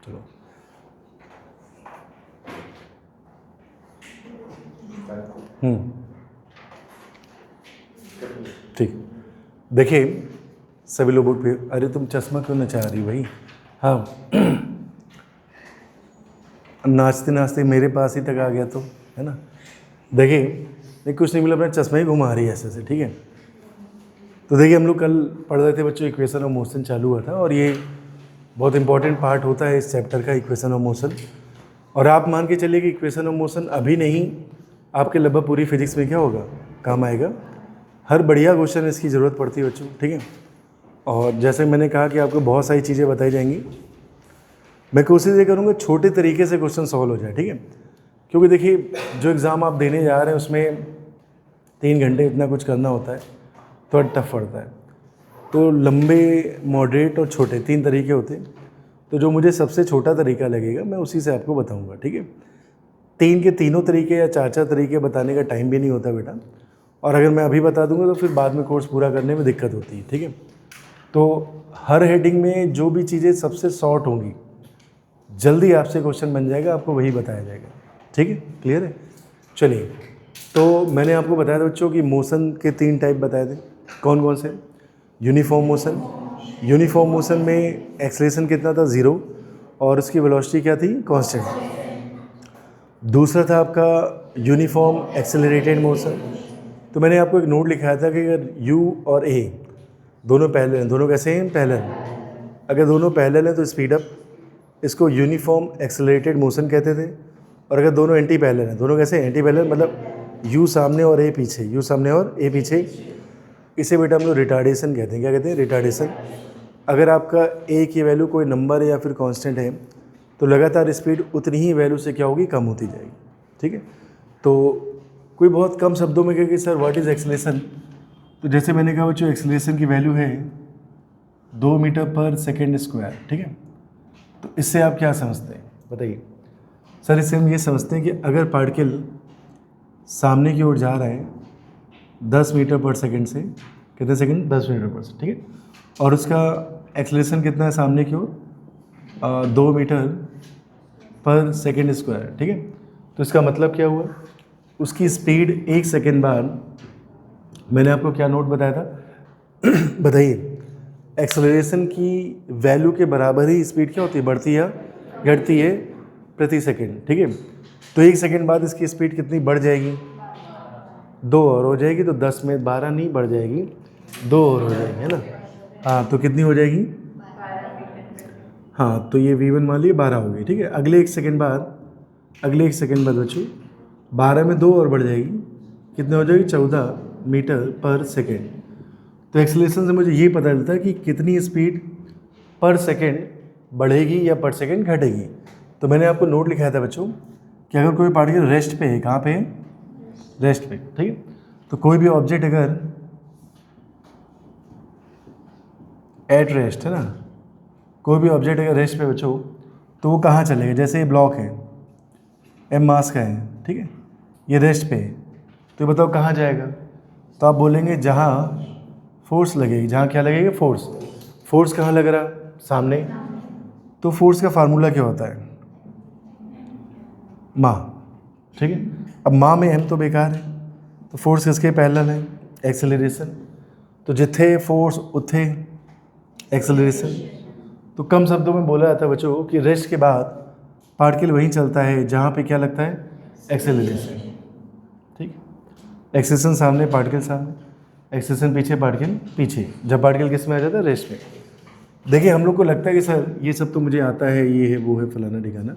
चलो ठीक। देखिए सभी लोगों पे, अरे तुम चश्मा क्यों नचा रही हो भाई? हाँ नाचते नाचते मेरे पास ही तक आ गया तो, है ना। देखिए नहीं कुछ नहीं मिला, अपना चश्मा ही घुमा रही है ऐसे से, ठीक है। तो देखिए हम लोग कल पढ़ रहे थे बच्चों, इक्वेशन ऑफ मोशन चालू हुआ था, और ये बहुत इंपॉर्टेंट पार्ट होता है इस चैप्टर का, इक्वेशन ऑफ मोशन। और आप मान के चलिए कि इक्वेशन ऑफ मोशन अभी नहीं, आपके लगभग पूरी फिजिक्स में क्या होगा, काम आएगा। हर बढ़िया क्वेश्चन इसकी ज़रूरत पड़ती है बच्चों, ठीक है। और जैसे मैंने कहा कि आपको बहुत सारी चीज़ें बताई जाएंगी, मैं कोशिश ये करूँगा छोटे तरीके से क्वेश्चन सॉल्व हो जाए, ठीक है। क्योंकि देखिए जो एग्ज़ाम आप देने जा रहे हैं उसमें 3 घंटे इतना कुछ करना होता है, थोड़ा टफ पड़ता है। तो लंबे, मॉडरेट और छोटे 3 तरीके होते हैं। तो जो मुझे सबसे छोटा तरीका लगेगा मैं उसी से आपको बताऊंगा, ठीक है। 3 के तीनों तरीके या 4 तरीके बताने का टाइम भी नहीं होता बेटा, और अगर मैं अभी बता दूंगा तो फिर बाद में कोर्स पूरा करने में दिक्कत होती है, ठीक है। तो हर हेडिंग में जो भी चीज़ें सबसे शॉर्ट होंगी, जल्दी आपसे क्वेश्चन बन जाएगा, आपको वही बताया जाएगा, ठीक है। क्लियर है? चलिए, तो मैंने आपको बताया था बच्चों कि मोशन के 3 टाइप बताए थे। कौन कौन से? Uniform motion. यूनिफॉर्म मोशन में एक्सेलरेशन कितना था, 0, और उसकी वेलोसिटी क्या थी, कांस्टेंट। दूसरा था आपका यूनिफॉर्म एक्सेलरेटेड मोशन। तो मैंने आपको एक नोट लिखाया था कि अगर U और A दोनों पैरेलल हैं, दोनों कैसे हैं, पैरेलल। अगर दोनों पैरेलल हैं तो स्पीड अप, इसको यूनिफॉर्म एक्सेलरेटेड मोशन कहते थे। और अगर दोनों एंटी पैरेलल हैं, दोनों कैसे, एंटी पैरेलल, मतलब U सामने और A पीछे, U सामने और A पीछे, इसे बेटा हम लोग रिटार्डेशन कहते हैं। क्या कहते हैं, रिटार्डेशन। अगर आपका A की वैल्यू कोई नंबर है या फिर कांस्टेंट है तो लगातार स्पीड उतनी ही वैल्यू से क्या होगी, कम होती जाएगी, ठीक है। तो कोई बहुत कम शब्दों में कहेगी सर व्हाट इज़ एक्सेलरेशन, तो जैसे मैंने कहा बच्चों एक्सेलरेशन की वैल्यू है 2 मीटर पर सेकेंड स्क्वायर, ठीक है। तो इससे आप क्या समझते हैं बताइए? सर इससे हम ये समझते हैं कि अगर पार्टिकल सामने की ओर जा रहा है 10 मीटर पर सेकेंड से, कितने सेकेंड, 10 मीटर पर सेकेंड, ठीक है, और उसका एक्सेलरेशन कितना है सामने की ओर, 2 मीटर पर सेकेंड स्क्वायर, ठीक है। तो इसका मतलब क्या हुआ, उसकी स्पीड 1 सेकेंड बाद, मैंने आपको क्या नोट बताया था बताइए, एक्सेलरेशन की वैल्यू के बराबर ही स्पीड क्या होती है, बढ़ती है घटती है प्रति सेकेंड, ठीक है। तो 1 सेकेंड बाद इसकी स्पीड कितनी बढ़ जाएगी, 2 और हो जाएगी, तो 10 में 12 नहीं बढ़ जाएगी, 2 और हो जाएगी, है ना। हाँ तो कितनी हो जाएगी, हाँ तो ये V1 मान लीजिए 12 हो गई, ठीक है। अगले 1 सेकेंड बाद बच्चों 12 में 2 और बढ़ जाएगी, कितने हो जाएगी, 14 मीटर पर सेकेंड। तो एक्सेलरेशन से मुझे ये पता चलता है कि कितनी स्पीड पर सेकेंड बढ़ेगी या पर सेकेंड घटेगी। तो मैंने आपको नोट लिखाया था बच्चों कि अगर कोई पार्टिकल रेस्ट पे है, कहाँ पे है, रेस्ट पे, ठीक है। तो कोई भी ऑब्जेक्ट अगर एट रेस्ट, है ना, कोई भी ऑब्जेक्ट अगर रेस्ट पे बच्चों तो वो कहाँ चलेगा, जैसे ये ब्लॉक है, M मास का है, ठीक है, ये रेस्ट पे है, तो बताओ कहाँ जाएगा। तो आप बोलेंगे जहाँ फोर्स लगेगी, जहाँ क्या लगेगा, फोर्स कहाँ लग रहा, सामने। तो फोर्स का फार्मूला क्या होता है, माँ, ठीक है। अब माँ में M तो बेकार है, तो फोर्स किसके पैरेलल है, एक्सेलरेशन। तो जिथे फोर्स उथे एक्सेलरेशन। तो कम शब्दों में बोला जाता है बच्चों कि रेस्ट के बाद पार्टिकल वहीं चलता है जहाँ पे क्या लगता है, एक्सेलरेशन, ठीक। एक्सेलरेशन सामने, पार्टिकल सामने, एक्सेलरेशन पीछे, पार्टिकल पीछे, जब पार्टिकल किस में आ जाता है, रेस्ट में। देखिए हम लोग को लगता है कि सर ये सब तो मुझे आता है, ये है वो है फलाना ठिकाना।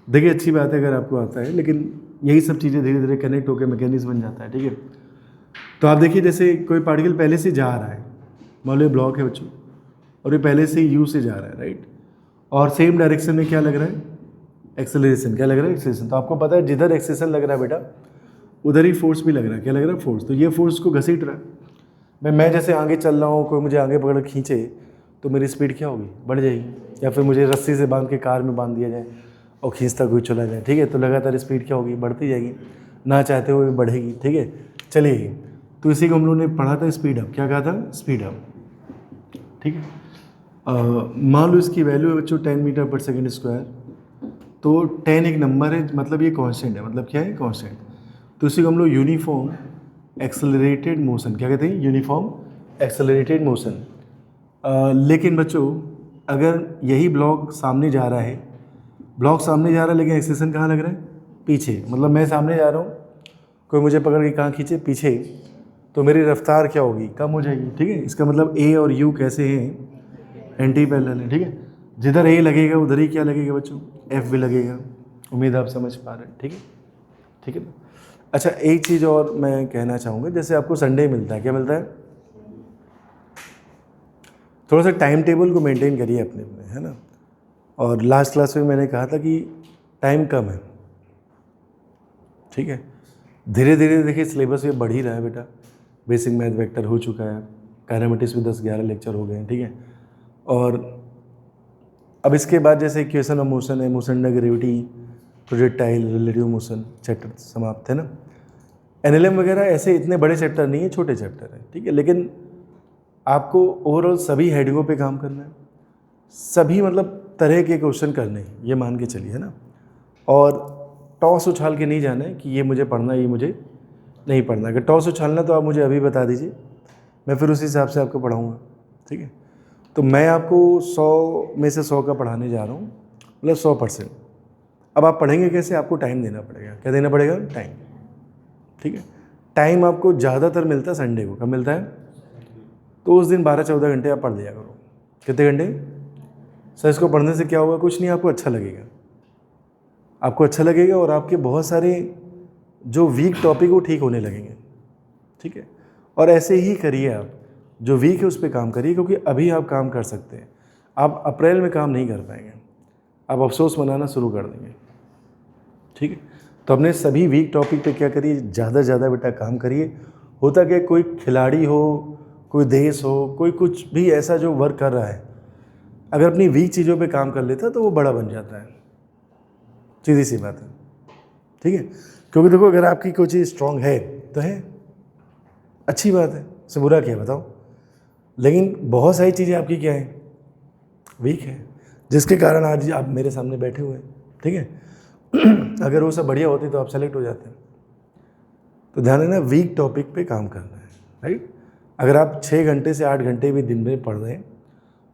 देखिए अच्छी बात है अगर आपको आता है, लेकिन यही सब चीज़ें धीरे धीरे कनेक्ट होकर मैकेनिज्म बन जाता है, ठीक है। तो आप देखिए जैसे कोई पार्टिकल पहले से जा रहा है, मान लो ये ब्लॉक है बच्चों, और ये पहले से U से जा रहा है, राइट, और सेम डायरेक्शन में क्या लग रहा है, एक्सेलरेशन। क्या लग रहा है, एक्सेलरेशन। तो आपको पता है जिधर एक्सेलरेशन लग रहा है बेटा उधर ही फोर्स भी लग रहा है। क्या लग रहा है, फोर्स। तो ये फोर्स को घसीट रहा है। मैं जैसे आगे चल रहा हूँ, कोई मुझे आगे पकड़ खींचे तो मेरी स्पीड क्या होगी, बढ़ जाएगी। या फिर मुझे रस्सी से बांध के कार में बांध दिया जाए और खींचता कोई चला जाए, ठीक है, तो लगातार स्पीड क्या होगी, बढ़ती जाएगी, ना चाहते हुए बढ़ेगी, ठीक है। चलिए, तो इसी को हम लोगों ने पढ़ा था, स्पीड अप। क्या कहा था, स्पीड अप, ठीक है। मान लो इसकी वैल्यू है बच्चों 10 मीटर पर सेकेंड स्क्वायर, तो 10 एक नंबर है, मतलब ये कांस्टेंट है, मतलब क्या है कांस्टेंट। तो इसी को हम लोग यूनिफॉर्म एक्सेलरेटेड मोशन क्या कहते हैं, यूनिफॉर्म एक्सेलरेटेड मोशन। लेकिन बच्चों अगर यही ब्लॉक सामने जा रहा है, ब्लॉक सामने जा रहा है लेकिन एक्सेलेरेशन कहाँ लग रहा है, पीछे, मतलब मैं सामने जा रहा हूँ, कोई मुझे पकड़ के कहाँ खींचे, पीछे, तो मेरी रफ्तार क्या होगी, कम हो जाएगी। ठीक है, इसका मतलब ए और यू कैसे हैं, एंटी पैरेलल है। ठीक है, जिधर ए लगेगा उधर ही क्या लगेगा बच्चों, एफ भी लगेगा। उम्मीद आप समझ पा रहे हैं। ठीक है, ठीक है ना। अच्छा, एक चीज़ और मैं कहना चाहूँगा, जैसे आपको संडे मिलता है, क्या मिलता है, थोड़ा सा टाइम टेबल को मेंटेन करिए अपने में, है ना। और लास्ट क्लास में मैंने कहा था कि टाइम कम है। ठीक है, धीरे धीरे देखिए सिलेबस ये बढ़ ही रहा है बेटा। बेसिक मैथ वेक्टर हो चुका है, काइनेमेटिक्स में 10-11 लेक्चर हो गए हैं। ठीक है, और अब इसके बाद जैसे इक्वेशन ऑफ मोशन है, motion under gravity, projectile, relative motion chapter समाप्त है ना। एनएलएम वगैरह ऐसे इतने बड़े चैप्टर नहीं है, छोटे चैप्टर हैं। ठीक है, लेकिन आपको ओवरऑल सभी हेडिंगों पे काम करना है, सभी मतलब तरह के क्वेश्चन करने हैं, ये मान के चलिए, है ना। और टॉस उछाल के नहीं जाना है कि ये मुझे पढ़ना है, ये मुझे नहीं पढ़ना। अगर टॉस उछालना तो आप मुझे अभी बता दीजिए, मैं फिर उसी हिसाब से आपको पढ़ाऊँगा। ठीक है, तो मैं आपको 100 में से 100 का पढ़ाने जा रहा हूँ, मतलब 100%। अब आप पढ़ेंगे कैसे, आपको टाइम देना पड़ेगा। क्या देना पड़ेगा, टाइम। ठीक है, टाइम आपको ज़्यादातर मिलता है संडे को। कब मिलता है, तो उस दिन 12-14 घंटे आप पढ़ लिया करो। कितने घंटे सर, इसको पढ़ने से क्या होगा, कुछ नहीं, आपको अच्छा लगेगा, आपको अच्छा लगेगा और आपके बहुत सारे जो वीक टॉपिक वो ठीक होने लगेंगे। ठीक है, और ऐसे ही करिए, आप जो वीक है उस पर काम करिए, क्योंकि अभी आप काम कर सकते हैं। आप अप्रैल में काम नहीं कर पाएंगे, आप अफसोस मनाना शुरू कर देंगे। ठीक है, तो अपने सभी वीक टॉपिक पे क्या करिए, ज़्यादा से ज़्यादा बेटा काम करिए। होता क्या, कोई खिलाड़ी हो, कोई देश हो, कोई कुछ भी ऐसा जो वर्क कर रहा है, अगर अपनी वीक चीज़ों पे काम कर लेता तो वो बड़ा बन जाता है। सीधी सी बात है। ठीक है, क्योंकि देखो अगर आपकी कोई चीज़ स्ट्रांग है तो है, अच्छी बात है, इससे बुरा क्या है बताओ। लेकिन बहुत सारी चीज़ें आपकी क्या है, वीक है, जिसके कारण आज आप मेरे सामने बैठे हुए हैं। ठीक है, अगर वो सब बढ़िया होती तो आप सेलेक्ट हो जाते हैं। तो ध्यान रखना, वीक टॉपिक पे काम करना है, राइट। अगर आप 6 घंटे से 8 घंटे भी दिन में पढ़ रहे हैं,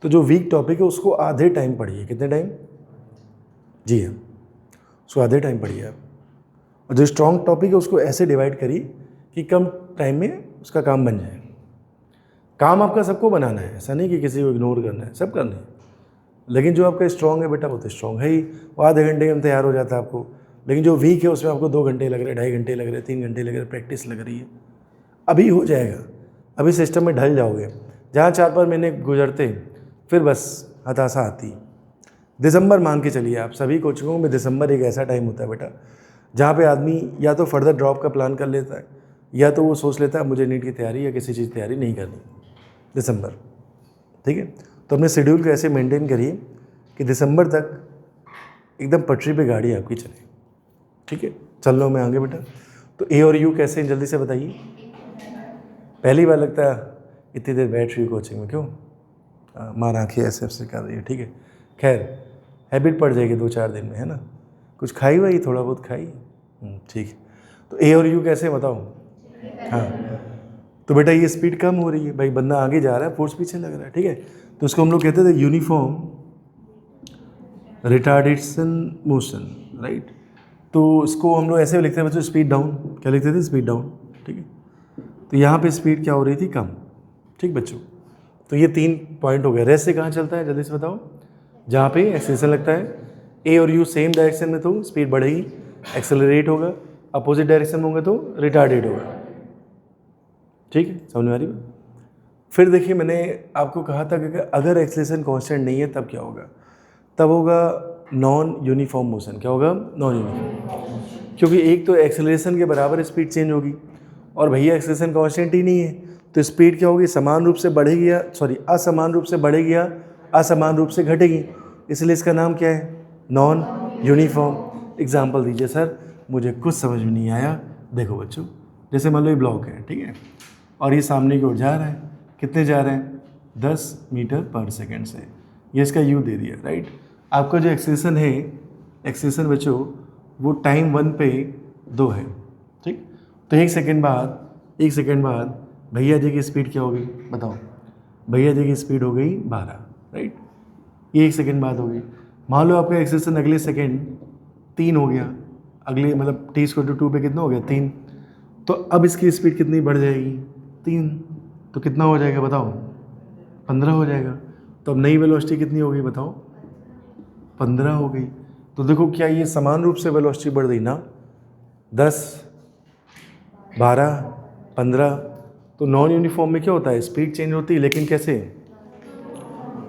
तो जो वीक टॉपिक है उसको आधे टाइम पढ़िए। कितने टाइम, जी हाँ, उसको आधे टाइम पढ़िए आप। और जो स्ट्रॉन्ग टॉपिक है उसको ऐसे डिवाइड करिए कि कम टाइम में उसका काम बन जाए। काम आपका सबको बनाना है, ऐसा नहीं कि किसी को इग्नोर करना है, सब करना है। लेकिन जो आपका स्ट्रॉन्ग है बेटा वो तो स्ट्रॉन्ग है ही, वो आधे घंटे में तैयार हो जाता है आपको। लेकिन जो वीक है उसमें आपको 2 घंटे लग रहे, 2.5 घंटे लग रहे, 3 घंटे लग रहे, प्रैक्टिस लग रही है। अभी हो जाएगा, अभी सिस्टम में ढल जाओगे। जहाँ 4-5 महीने गुजरते फिर बस हताशा आती। दिसंबर मान के चलिए, आप सभी कोचिंगों में दिसंबर एक ऐसा टाइम होता है बेटा जहाँ पे आदमी या तो फर्दर ड्रॉप का प्लान कर लेता है, या तो वो सोच लेता है मुझे नीट की तैयारी या किसी चीज़ की तैयारी नहीं करनी दिसंबर। ठीक है, तो अपने शेड्यूल को ऐसे मेंटेन करिए कि दिसंबर तक एकदम पटरी पे गाड़ी आपकी चले। ठीक है, चल लो मैं आगे बेटा। तो ए और यू कैसे हैं जल्दी से बताइए। पहली बार लगता है इतनी देर बैठ रही कोचिंग में, क्यों मार आँखें ऐसे ऐसे कर रही है। ठीक है, खैर हैबिट पड़ जाएगी 2-4 दिन में, है ना। कुछ खाई हुई, थोड़ा बहुत खाई, ठीक है। तो ए और यू कैसे बताओ। हाँ, तो बेटा ये स्पीड कम हो रही है भाई, बंदा आगे जा रहा है, फोर्स पीछे लग रहा है। ठीक है, तो उसको हम लोग कहते थे यूनिफॉर्म रिटार्डेशन मोशन, राइट। तो इसको हम लोग ऐसे लिखते हैं बच्चों, स्पीड डाउन। क्या लिखते थे, स्पीड डाउन। ठीक है, तो यहाँ पे स्पीड क्या हो रही थी, कम। ठीक बच्चों, तो ये 3 पॉइंट हो गए। रेस्ट से कहाँ चलता है जल्दी से बताओ, जहाँ पे एक्सेलरेशन लगता है। ए और यू सेम डायरेक्शन में तो स्पीड बढ़ेगी, एक्सेलरेट होगा। अपोजिट डायरेक्शन में होगा तो रिटार्डेड होगा। ठीक है, समझ में आ रही बात। फिर देखिए मैंने आपको कहा था कि अगर एक्सेलरेशन कांस्टेंट नहीं है तब क्या होगा, तब होगा नॉन यूनिफॉर्म मोशन। क्या होगा, नॉन यूनिफॉर्म। क्योंकि एक तो एक्सेलरेशन के बराबर स्पीड चेंज होगी, और भैया एक्सेलरेशन कांस्टेंट ही नहीं है, तो स्पीड क्या होगी, समान रूप से बढ़ेगी या असमान रूप से बढ़ेगी या असमान रूप से घटेगी। इसलिए इसका नाम क्या है, नॉन यूनिफॉर्म। एग्जाम्पल दीजिए सर, मुझे कुछ समझ में नहीं आया। देखो बच्चों, जैसे मान लो ये ब्लॉक है, ठीक है, और ये सामने की ओर जा रहा है, कितने जा रहे हैं, 10 मीटर पर सेकेंड से। ये इसका u दे दिया, राइट। आपका जो एक्सेलेरेशन है, एक्सेलेरेशन बच्चों वो टाइम 1 पे 2 है, ठीक। तो एक सेकेंड बाद भैया जी की स्पीड क्या होगी बताओ। भैया जी की स्पीड हो गई 12, राइट। ये 1 सेकेंड बाद हो गई। मान लो आपका एक्सेलेरेशन अगले सेकेंड 3 हो गया, अगले मतलब t/2 पे कितना हो गया 3। तो अब इसकी स्पीड कितनी बढ़ जाएगी 3, तो कितना हो जाएगा बताओ 15 हो जाएगा। तो अब नई वेलोसिटी कितनी हो गई बताओ 15 हो गई। तो देखो क्या ये समान रूप से वेलोसिटी बढ़ गई ना, 10, 12, 15। तो नॉन यूनिफॉर्म में क्या होता है, स्पीड चेंज होती है, लेकिन कैसे,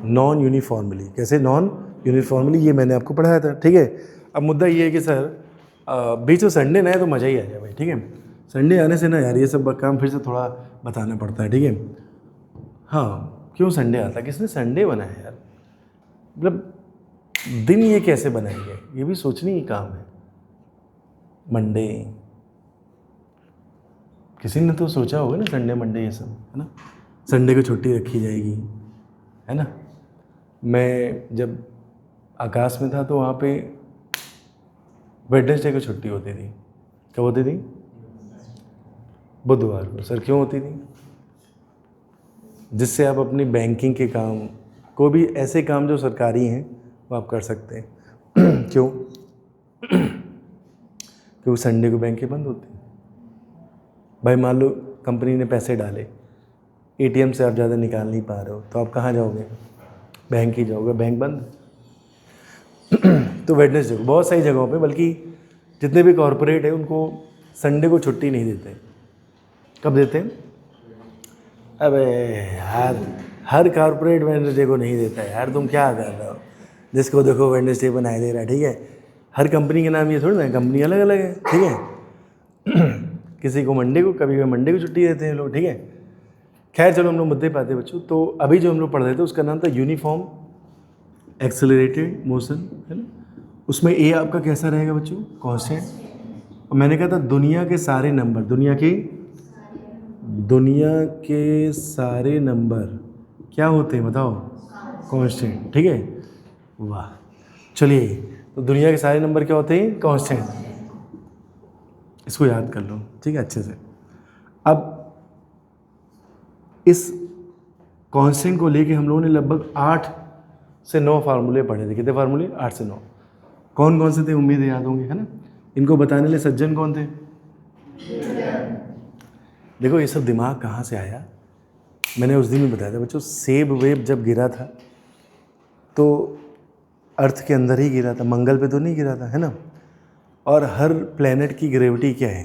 नॉन यूनिफॉर्मली। कैसे, नॉन यूनिफॉर्मली, ये मैंने आपको पढ़ाया था, ठीक है। अब मुद्दा ये है कि सर बीच में संडे ना है तो मज़ा ही आ जाए भाई, ठीक है। संडे आने से ना यार ये सब काम फिर से थोड़ा बताना पड़ता है, ठीक है। हाँ, क्यों संडे आता है, किसने संडे बनाया यार, मतलब दिन ये कैसे बनाएंगे, ये भी सोचने की काम है। मंडे, किसी ने तो सोचा होगा ना संडे मंडे ये सब, है ना। संडे को छुट्टी रखी जाएगी, है ना। मैं जब आकाश में था तो वहाँ पे वेडनेसडे को छुट्टी होती थी। कब होती थी, बुधवार को। सर क्यों होती थी, जिससे आप अपनी बैंकिंग के काम, को भी ऐसे काम जो सरकारी हैं वो आप कर सकते हैं। क्यों, क्योंकि संडे को बैंकें बंद होती हैं। भाई मान लो कंपनी ने पैसे डाले, एटीएम से आप ज़्यादा निकाल नहीं पा रहे हो, तो आप कहाँ जाओगे, बैंक ही जाओगे, बैंक बंद। तो वेडनेसडे को बहुत सारी जगहों पे, बल्कि जितने भी कॉरपोरेट है उनको संडे को छुट्टी नहीं देते। कब देते हैं, अबे यार हर कॉरपोरेट वेडनेसडे को नहीं देता है यार, तुम क्या कर रहे हो, जिसको देखो वेडनेसडे बनाए दे रहा है, ठीक है। हर कंपनी के नाम ये थोड़ी ना, कंपनी अलग अलग है, ठीक है। किसी को मंडे को, कभी कभी मंडे को छुट्टी देते हैं लोग, ठीक है। खैर चलो हम लोग मुद्दे पे आते हैं बच्चों। तो अभी जो हम लोग पढ़ रहे थे उसका नाम था यूनिफॉर्म एक्सेलरेटेड मोशन, है ना। उसमें ए आपका कैसा रहेगा बच्चों, कांस्टेंट। और मैंने कहा था दुनिया के सारे नंबर, दुनिया के सारे नंबर क्या होते हैं बताओ, कांस्टेंट, ठीक है। वाह, चलिए तो दुनिया के सारे नंबर क्या होते हैं, कांस्टेंट। इसको याद कर लो, ठीक है, अच्छे से। अब इस कांस्टेंट को लेके हम लोगों ने लगभग 8 से 9 फार्मूले पढ़े थे। कितने फार्मूले, 8 से 9। कौन कौन से थे, उम्मीद है याद होंगे, है ना। इनको बताने लिए सज्जन कौन थे, देखो ये सब दिमाग कहाँ से आया, मैंने उस दिन भी बताया था बच्चों। सेब वेब जब गिरा था तो अर्थ के अंदर ही गिरा था, मंगल पे तो नहीं गिरा था, है ना। और हर प्लेनेट की ग्रेविटी क्या है,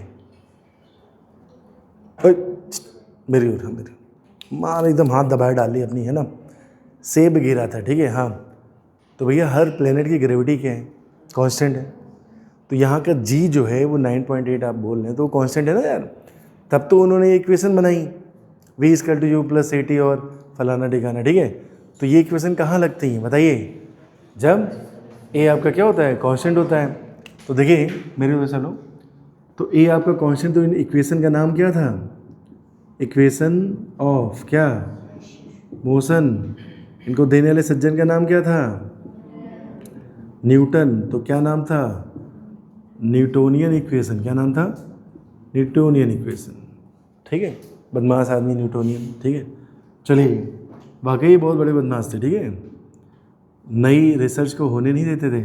मेरी ओर, हाँ मेरी, मार एकदम हाथ दबाए डाली अपनी, है ना। सेब गिरा था, ठीक है, हाँ। तो भैया हर प्लेनेट की ग्रेविटी क्या है, कांस्टेंट है। तो यहाँ का जी जो है वो 9.8 आप बोल रहे हैं, तो वो कांस्टेंट है ना यार। तब तो उन्होंने ये इक्वेशन बनाई, v = u + at और फलाना ठिकाना, ठीक है। तो ये इक्वेशन कहाँ लगती हैं बताइए, जब a आपका क्या होता है, कांस्टेंट होता है। तो देखिए मेरे को चलो, तो a आपका कांस्टेंट, तो इन इक्वेशन का नाम क्या था, इक्वेशन ऑफ क्या, मोशन। इनको देने वाले सज्जन का नाम क्या था, न्यूटन। तो क्या नाम था, न्यूटोनियन इक्वेशन। क्या नाम था, न्यूटोनियन इक्वेशन, ठीक है। बदमाश आदमी न्यूटोनियन, ठीक है। चलिए वाकई बहुत बड़े बदमाश थे, ठीक है, नई रिसर्च को होने नहीं देते थे।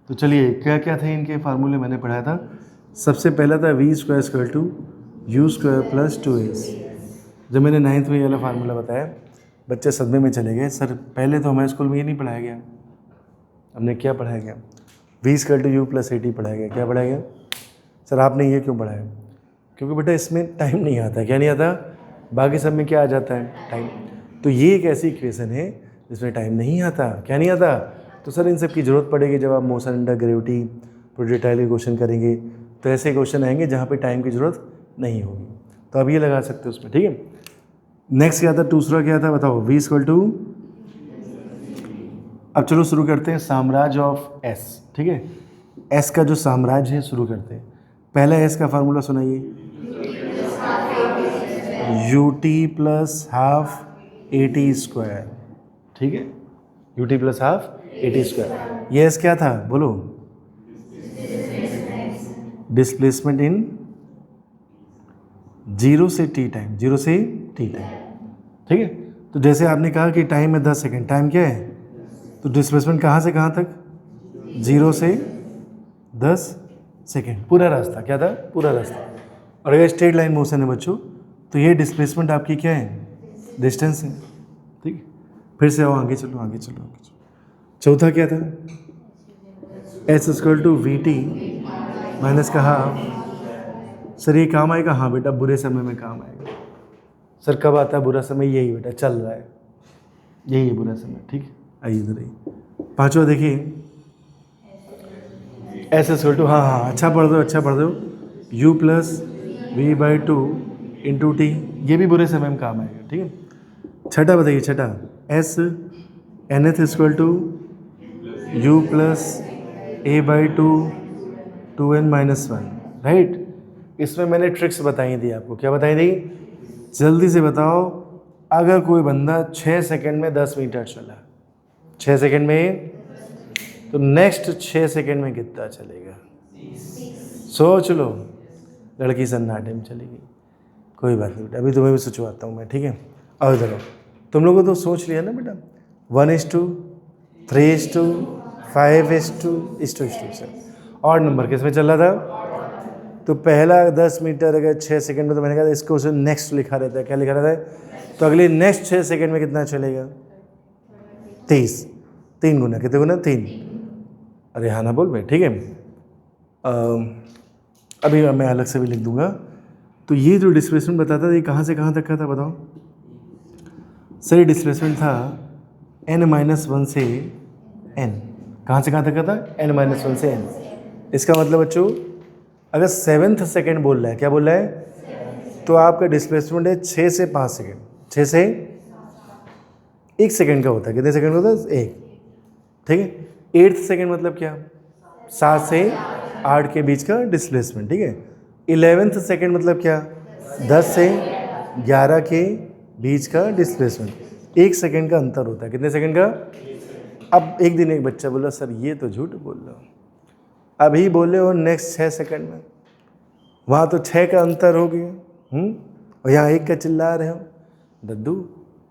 तो चलिए क्या क्या थे इनके फार्मूले, मैंने पढ़ाया था। सबसे पहला था v² = u² + 2s। जब मैंने 9th में ये वाला फार्मूला बताया, बच्चे सदमे में चले गए, सर पहले तो हमारे स्कूल में ये नहीं पढ़ाया गया। हमने क्या पढ़ाया गया, v = u + at पढ़ाया गया। क्या पढ़ाया गया, सर आपने ये क्यों पढ़ाया, क्योंकि बेटा इसमें टाइम नहीं आता। क्या नहीं आता, बाकी सब में क्या आ जाता है, टाइम। तो ये एक ऐसी इक्वेशन है जिसमें टाइम नहीं आता। क्या नहीं आता, तो सर इन सब की ज़रूरत पड़ेगी जब आप मोशन अंडर ग्रेविटी प्रोजेक्टाइल के क्वेश्चन करेंगे, तो ऐसे क्वेश्चन आएंगे जहाँ पे टाइम की ज़रूरत नहीं होगी। तो अब ये लगा सकते हो उसमें, ठीक है। नेक्स्ट क्या था, दूसरा क्या था बताओ, v = अब चलो शुरू करते हैं साम्राज्य ऑफ s, ठीक है। s का जो साम्राज्य है शुरू करते हैं। पहला s का फार्मूला सुनाइए, ut + ½ at², ठीक है। ut plus half at square. ये एस क्या था बोलो? डिस्प्लेसमेंट इन 0 से t टाइम, 0 से t टाइम, ठीक है। तो जैसे आपने कहा कि टाइम है 10 सेकेंड, टाइम क्या है? तो डिस्प्लेसमेंट कहाँ से कहाँ तक? 0 से 10 सेकेंड, पूरा रास्ता क्या था? पूरा रास्ता। और अगर स्ट्रेट लाइन मोशन है बच्चों, तो ये डिस्प्लेसमेंट आपकी क्या है? डिस्टेंस है, ठीक है। फिर से आओ, आगे चलो आगे चलो आगे चलो। चौथा क्या था? S equal to V T minus का हाफ। सर ये काम आएगा? हाँ बेटा, बुरे समय में काम आएगा। सर कब आता है बुरा समय? यही बेटा, चल रहा है, यही है बुरा समय, ठीक है। आइए इधर आइए। पांचवा देखिए, एस इक्वल टू, हाँ अच्छा पढ़ दो, अच्छा पढ़ दो, U plus V by two into T. ये भी बुरे समय में काम आएगा, ठीक है। छठा बताइए, छठा, S N th equal to U plus A by two 2n minus 1, right. इसमें मैंने ट्रिक्स बताई थी आपको। क्या बताई थी? जल्दी से बताओ, अगर कोई बंदा 6 सेकेंड में 10 मीटर चला, 6 सेकेंड में, तो नेक्स्ट 6 सेकेंड में कितना चलेगा? सोच लो। लड़की सन्नाटे में चलेगी। कोई बात नहीं बेटा, अभी तुम्हें भी सोचवाता हूँ मैं, ठीक है। और इधर आओ, तुम लोगों को तो सोच लिया ना बेटा, 1:2, 3:2, 5:2 और नंबर किस में चल रहा था? तो पहला 10 मीटर अगर 6 सेकंड में, तो मैंने कहा था इसको उसे नेक्स्ट लिखा रहता है। क्या लिखा रहता है? तो अगले नेक्स्ट 6 सेकंड में कितना चलेगा? 30। 3 गुना, कितने गुना? 3। अरे हाँ ना बोल भाई, ठीक है। अभी मैं अलग से भी लिख दूंगा। तो ये जो डिस्प्लेसमेंट बताता था, ये कहाँ से कहाँ तक का था बताओ? सर ये डिस्प्लेसमेंट था n-1 से n। कहाँ से कहाँ तक का था? n-1 से n। इसका मतलब बच्चों, अगर 7th सेकेंड बोल रहा है, क्या बोल रहा है? तो आपका डिस्प्लेसमेंट है 6 से 5 सेकेंड, 6 से 1 सेकेंड का होता है। कितने सेकेंड का होता है? 1, ठीक है। 8th सेकेंड मतलब क्या? 7 से 8 के बीच का डिस्प्लेसमेंट, ठीक है। 11th सेकेंड मतलब क्या? 10 से 11 के बीच का डिस्प्लेसमेंट। 1 सेकेंड का अंतर होता है। कितने सेकेंड का? अब एक दिन एक बच्चा बोला, सर ये तो झूठ बोल रहे हो, अभी बोले हो नेक्स्ट 6 सेकंड में, वहाँ तो 6 का अंतर हो गया, और यहाँ 1 का चिल्ला रहे हो। दद्दू,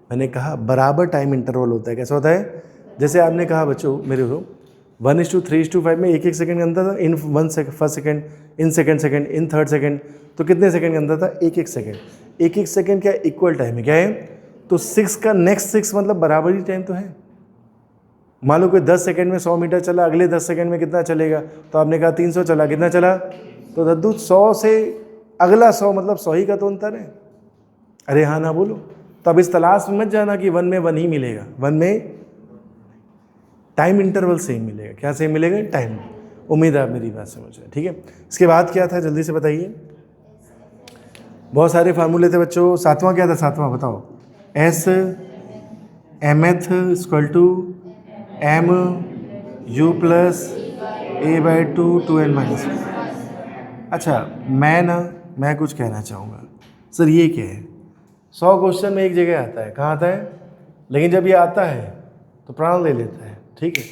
मैंने कहा बराबर टाइम इंटरवल होता है। कैसा होता है? जैसे आपने कहा बच्चों मेरे को 1:3:5 में 1-1 सेकंड का अंतर था। In first second, in second second, in third second, तो कितने सेकंड का अंतर था? 1-1 सेकंड। 1-1 सेकंड क्या इक्वल टाइम है? क्या है? तो 6 का नेक्स्ट 6 मतलब बराबर ही टाइम तो है। मान लो कोई 10 सेकंड में 100 मीटर चला, अगले 10 सेकंड में कितना चलेगा? तो आपने कहा 300 चला, कितना चला? तो दद्दू 100 से अगला 100 मतलब 100 ही का तो अंतर है। अरे हाँ ना बोलो। तो अब इस तलाश में मत जाना कि 1 में 1 ही मिलेगा। 1 में टाइम इंटरवल सेम मिलेगा। क्या सेम मिलेगा? टाइम। उम्मीद है आप मेरी बात समझ रहे, ठीक है। इसके बाद क्या था जल्दी से बताइए। बहुत सारे फार्मूले थे बच्चों। 7वां क्या था? 7वां बताओ। S mth equal to m u plus a by 2 n-1। अच्छा, मैं कुछ कहना चाहूँगा। सर ये क्या है? 100 क्वेश्चन में एक जगह आता है। कहाँ आता है? लेकिन जब ये आता है तो प्राण ले लेता है, ठीक है।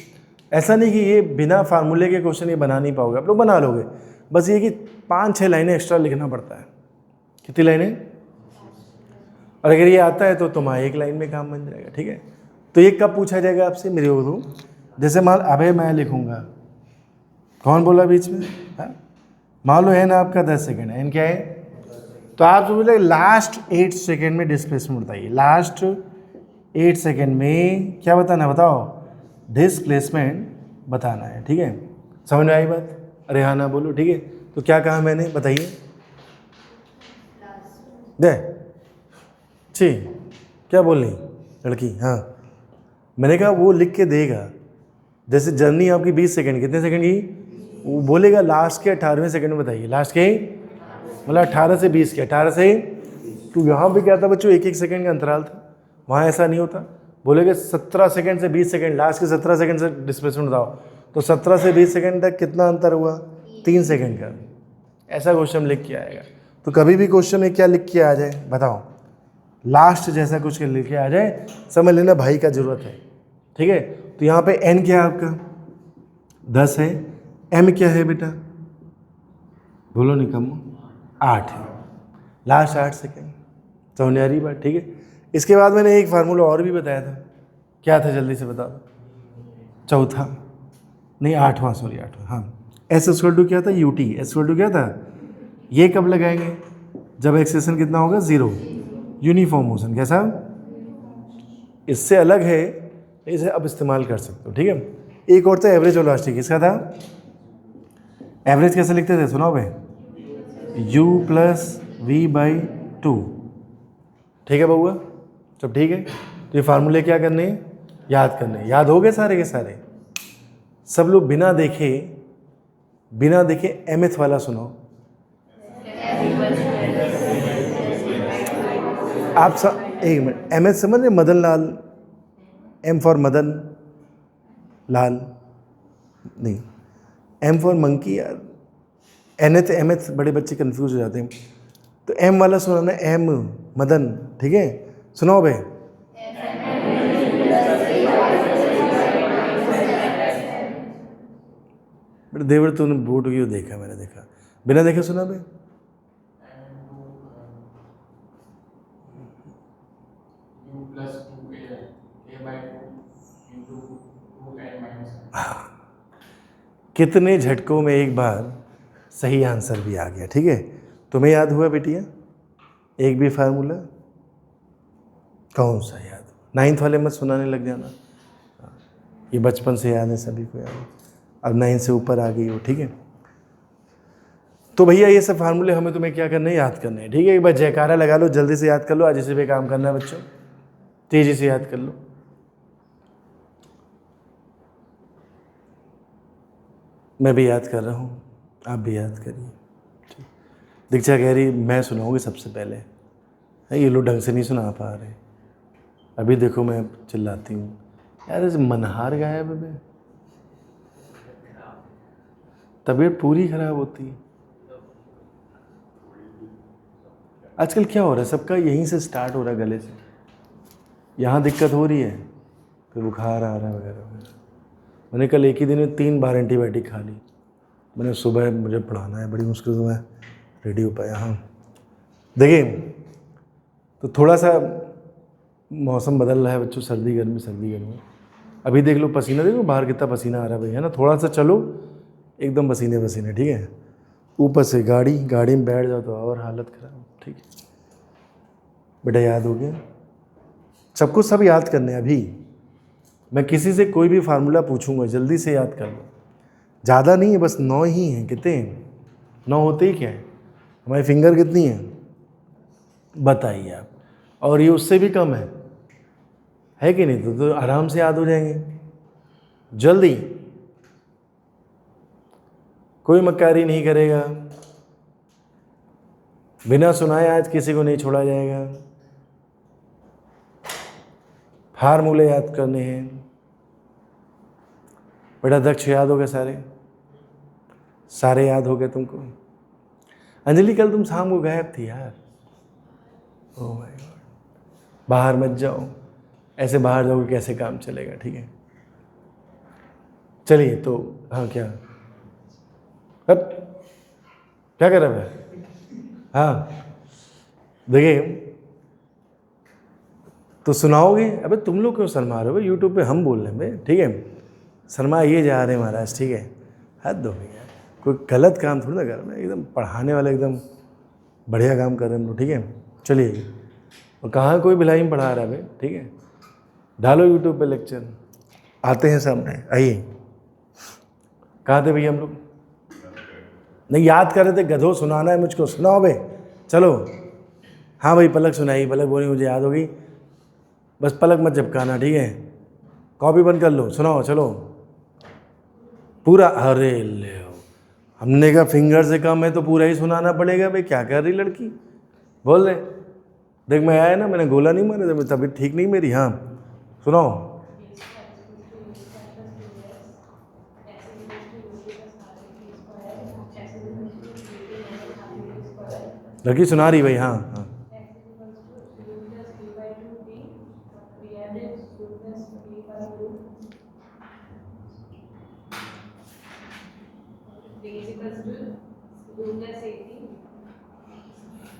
ऐसा नहीं कि ये बिना फार्मूले के क्वेश्चन ये बना नहीं पाओगे, आप लोग बना लोगे। बस ये कि 5-6 लाइनें एक्स्ट्रा लिखना पड़ता है। कितनी लाइनें? और अगर ये आता है तो तुम्हारा 1 लाइन में काम बन जाएगा, ठीक है। तो ये कब पूछा जाएगा आपसे? मेरे को जैसे मान अबे मैं लिखूंगा, कौन बोला बीच में? मान लो n आपका 10 सेकेंड है। n क्या है? तो आप जो बोले लास्ट 8 सेकेंड में डिस्प्लेसमेंट बताइए। लास्ट 8 सेकेंड में क्या बताना? बताओ, डिस्प्लेसमेंट बताना है, ठीक है। समझ में आई बात? अरे हाँ ना बोलो, ठीक है। तो क्या कहा मैंने? बताइए। दे जी, क्या बोल रही लड़की? हाँ, मैंने कहा वो लिख के देगा। जैसे जर्नी आपकी 20 सेकेंड, कितने सेकेंड की? वो बोलेगा लास्ट के 18वें सेकेंड में बताइए। लास्ट के मतलब 18 से 20 के, 18 से। तो यहाँ पे क्या था बच्चों? 1-1 सेकेंड का अंतराल था। वहाँ ऐसा नहीं होता। बोलेगा 17 सेकेंड से 20 सेकेंड, लास्ट के 17 सेकेंड से डिस्प्लेसमेंट बताओ। तो 17 से 20 सेकेंड तक कितना अंतर हुआ? 3 सेकेंड का। ऐसा क्वेश्चन लिख के आएगा। तो कभी भी क्वेश्चन में क्या लिख के आ जाए बताओ? लास्ट जैसा कुछ लिख के आ जाए, समझ लेना भाई का जरूरत है, ठीक है। तो यहाँ पे n क्या है आपका 10 है, m क्या है बेटा, बोलो निकम्मो 8 है, लास्ट 8 सेकेंड। समझ आ रही बात, ठीक है। इसके बाद मैंने एक फार्मूला और भी बताया था, क्या था जल्दी से बता दो, चौथा नहीं 8वां, सॉरी 8वां, हाँ, एस इक्वल टू क्या था ut, एस इक्वल टू क्या था, ये कब लगाएंगे, जब एक्सेशन कितना होगा 0, यूनिफॉर्म मोशन, कैसा, इससे अलग है, इसे अब इस्तेमाल कर सकते हो, ठीक है। एक और था एवरेज वेलोसिटी, किसका था, एवरेज कैसे लिखते थे, सुनाओ भाई, u प्लस वी बाई 2, ठीक है बउआ, सब ठीक है। तो ये फार्मूले क्या करने हैं, याद करने हैं। याद हो गए सारे के सारे, सब लोग बिना देखे mth वाला सुनाओ। आप सब एक मिनट, mth समझ रहे, मदन लाल, m फॉर मदन लाल नहीं, m फॉर मंकी यार, nth mth बड़े बच्चे कंफ्यूज हो जाते हैं। तो m वाला सुनाना, m मदन, ठीक है, सुनाओ भाई। बेटा देवर तूने बोर्ड क्यों देखा, मैंने देखा, बिना देखे सुना भाई, कितने झटकों में एक बार सही आंसर भी आ गया, ठीक है। तुम्हें याद हुआ बेटिया एक भी फार्मूला, कौन सा याद, 9th वाले मत सुनाने लग जाना, ये बचपन से याद है सभी को, याद, अब 9 से ऊपर आ गई हो, ठीक है। तो भैया ये सब फार्मूले हमें तुम्हें क्या करने हैं, याद करने हैं, ठीक है। एक बार जयकारा लगा लो, जल्दी से याद कर लो, आज इसी पे काम करना है बच्चों, तेजी से याद कर लो। मैं भी याद कर रहा हूँ, आप भी याद करिए। दीक्षा कह रही मैं सुनाऊंगी सबसे पहले, ये लोग ढंग से नहीं सुना पा रहे, अभी देखो मैं चिल्लाती हूँ यार, ऐसे मनहार गायब है, तबीयत पूरी खराब होती है। आजकल क्या हो रहा है, सबका यहीं से स्टार्ट हो रहा है, गले से, यहाँ दिक्कत हो रही है, फिर बुखार आ रहा है वगैरह वगैरह। मैंने कल एक ही दिन में 3 बार एंटीबायोटिक खा ली, मैंने सुबह मुझे पढ़ाना है, बड़ी मुश्किल से मैं रेडी हो पाया। हाँ देखिए, तो थोड़ा सा मौसम बदल रहा है बच्चों, सर्दी गर्मी, अभी देख लो पसीना, देखो बाहर कितना पसीना आ रहा है भाई, है ना, थोड़ा सा चलो एकदम पसीने, ठीक है। ऊपर से गाड़ी में बैठ जाओ तो और हालत ख़राब, ठीक है। बेटा याद हो गया सबको, सब याद करने हैं। अभी मैं किसी से कोई भी फार्मूला पूछूंगा, जल्दी से याद कर लो, ज़्यादा नहीं है, बस 9 ही हैं, कितने हैं, 9 होते ही क्या है, हमारी फिंगर कितनी है बताइए आप, और ये उससे भी कम है कि नहीं, तो आराम से याद हो जाएंगे जल्दी, कोई मक्कारी नहीं करेगा, बिना सुनाए आज किसी को नहीं छोड़ा जाएगा। फार्मूले याद करने हैं बेटा, दक्ष याद हो गए सारे याद हो गए तुमको। अंजलि कल तुम शाम को गायब थी यार, ओह माय गॉड, बाहर मत जाओ, ऐसे बाहर जाओगे कैसे काम चलेगा, ठीक है। चलिए तो हाँ, क्या कर रहा है, हाँ देखिए, तो सुनाओगे, अबे तुम लोग क्यों शर्मा रहे हो, यूट्यूब पे हम बोल रहे हैं भाई, ठीक है, शर्मा ये जा रहे हैं महाराज, ठीक है, हद हो भैया, कोई गलत काम थोड़ी ना कर रहे हैं, एकदम पढ़ाने वाले एकदम बढ़िया काम कर रहे हैं हम लोग, ठीक है। चलिए, और कहाँ कोई भिलाई में पढ़ा रहा है भाई, ठीक है, डालो यूट्यूब पे लेक्चर, आते हैं सामने, आइए। कहाँ थे भैया हम लोग, नहीं याद कर रहे थे, गधो सुनाना है मुझको, सुनाओ भाई, चलो। हाँ भाई पलक सुनाई, पलक बोली मुझे याद हो गई, बस पलक मत झपकाना, ठीक है, कॉपी बंद कर लो, सुनाओ चलो पूरा। अरे ले, हमने कहा फिंगर से कम है तो पूरा ही सुनाना पड़ेगा भाई, क्या कर रही लड़की, बोल रहे, देख मैं आया ना, मैंने गोला नहीं मारा, तबीयत ठीक नहीं मेरी, हाँ सुनाओ। लड़की सुना रही भाई, हाँ हाँ,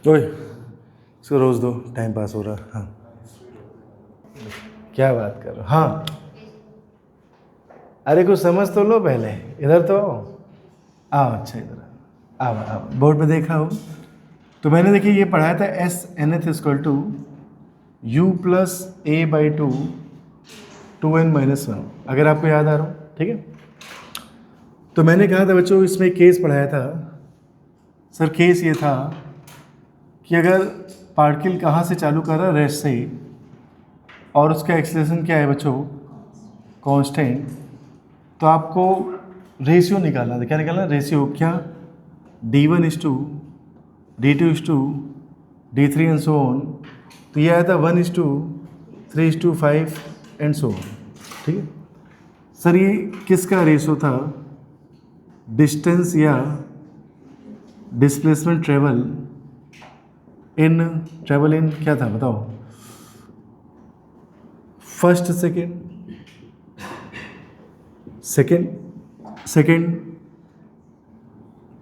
ओए इसको रोज़ दो, टाइम पास हो रहा। हाँ क्या बात कर रहे हो? हाँ अरे कुछ समझ तो लो पहले, इधर तो आओ। अच्छा इधर आओ, बोर्ड पे देखा हो तो मैंने देखिए ये पढ़ाया था S N th equal to U plus A by two 2n-1, अगर आपको याद आ रहा हो, ठीक है। तो मैंने कहा था बच्चों, इसमें केस पढ़ाया था सर। केस ये था कि अगर पार्टिकल कहाँ से चालू कर रहा है, रेस्ट से, और उसका एक्सेलरेशन क्या है बच्चों, कांस्टेंट, तो आपको रेशियो निकालना था। क्या निकालना? रेशियो क्या? d1:2, d2:2, d3 and so on. तो ये आया था 1:3:5 एंड सो ऑन, ठीक है सर। ये किसका रेशियो था? डिस्टेंस या डिस्प्लेसमेंट ट्रेवल इन क्या था बताओ? First second,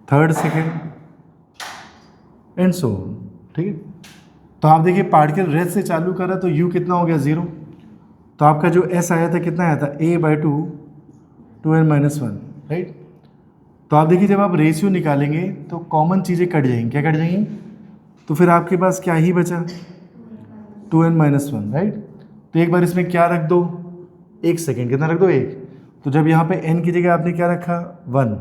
third second and so on, ठीक है। तो आप देखिए पार्टिकल रेस्ट से चालू कर रहा है तो u कितना हो गया? 0। तो आपका जो s आया था कितना आया था? a/2 2n-1, right. तो आप देखिए जब आप रेशियो निकालेंगे तो कॉमन चीज़ें कट जाएंगी। क्या कट जाएंगी? तो फिर आपके पास क्या ही बचा? 2n-1, right. तो एक बार इसमें क्या रख दो? 1 सेकेंड। कितना रख दो? 1। तो जब यहाँ पे n की जगह आपने क्या रखा? 1,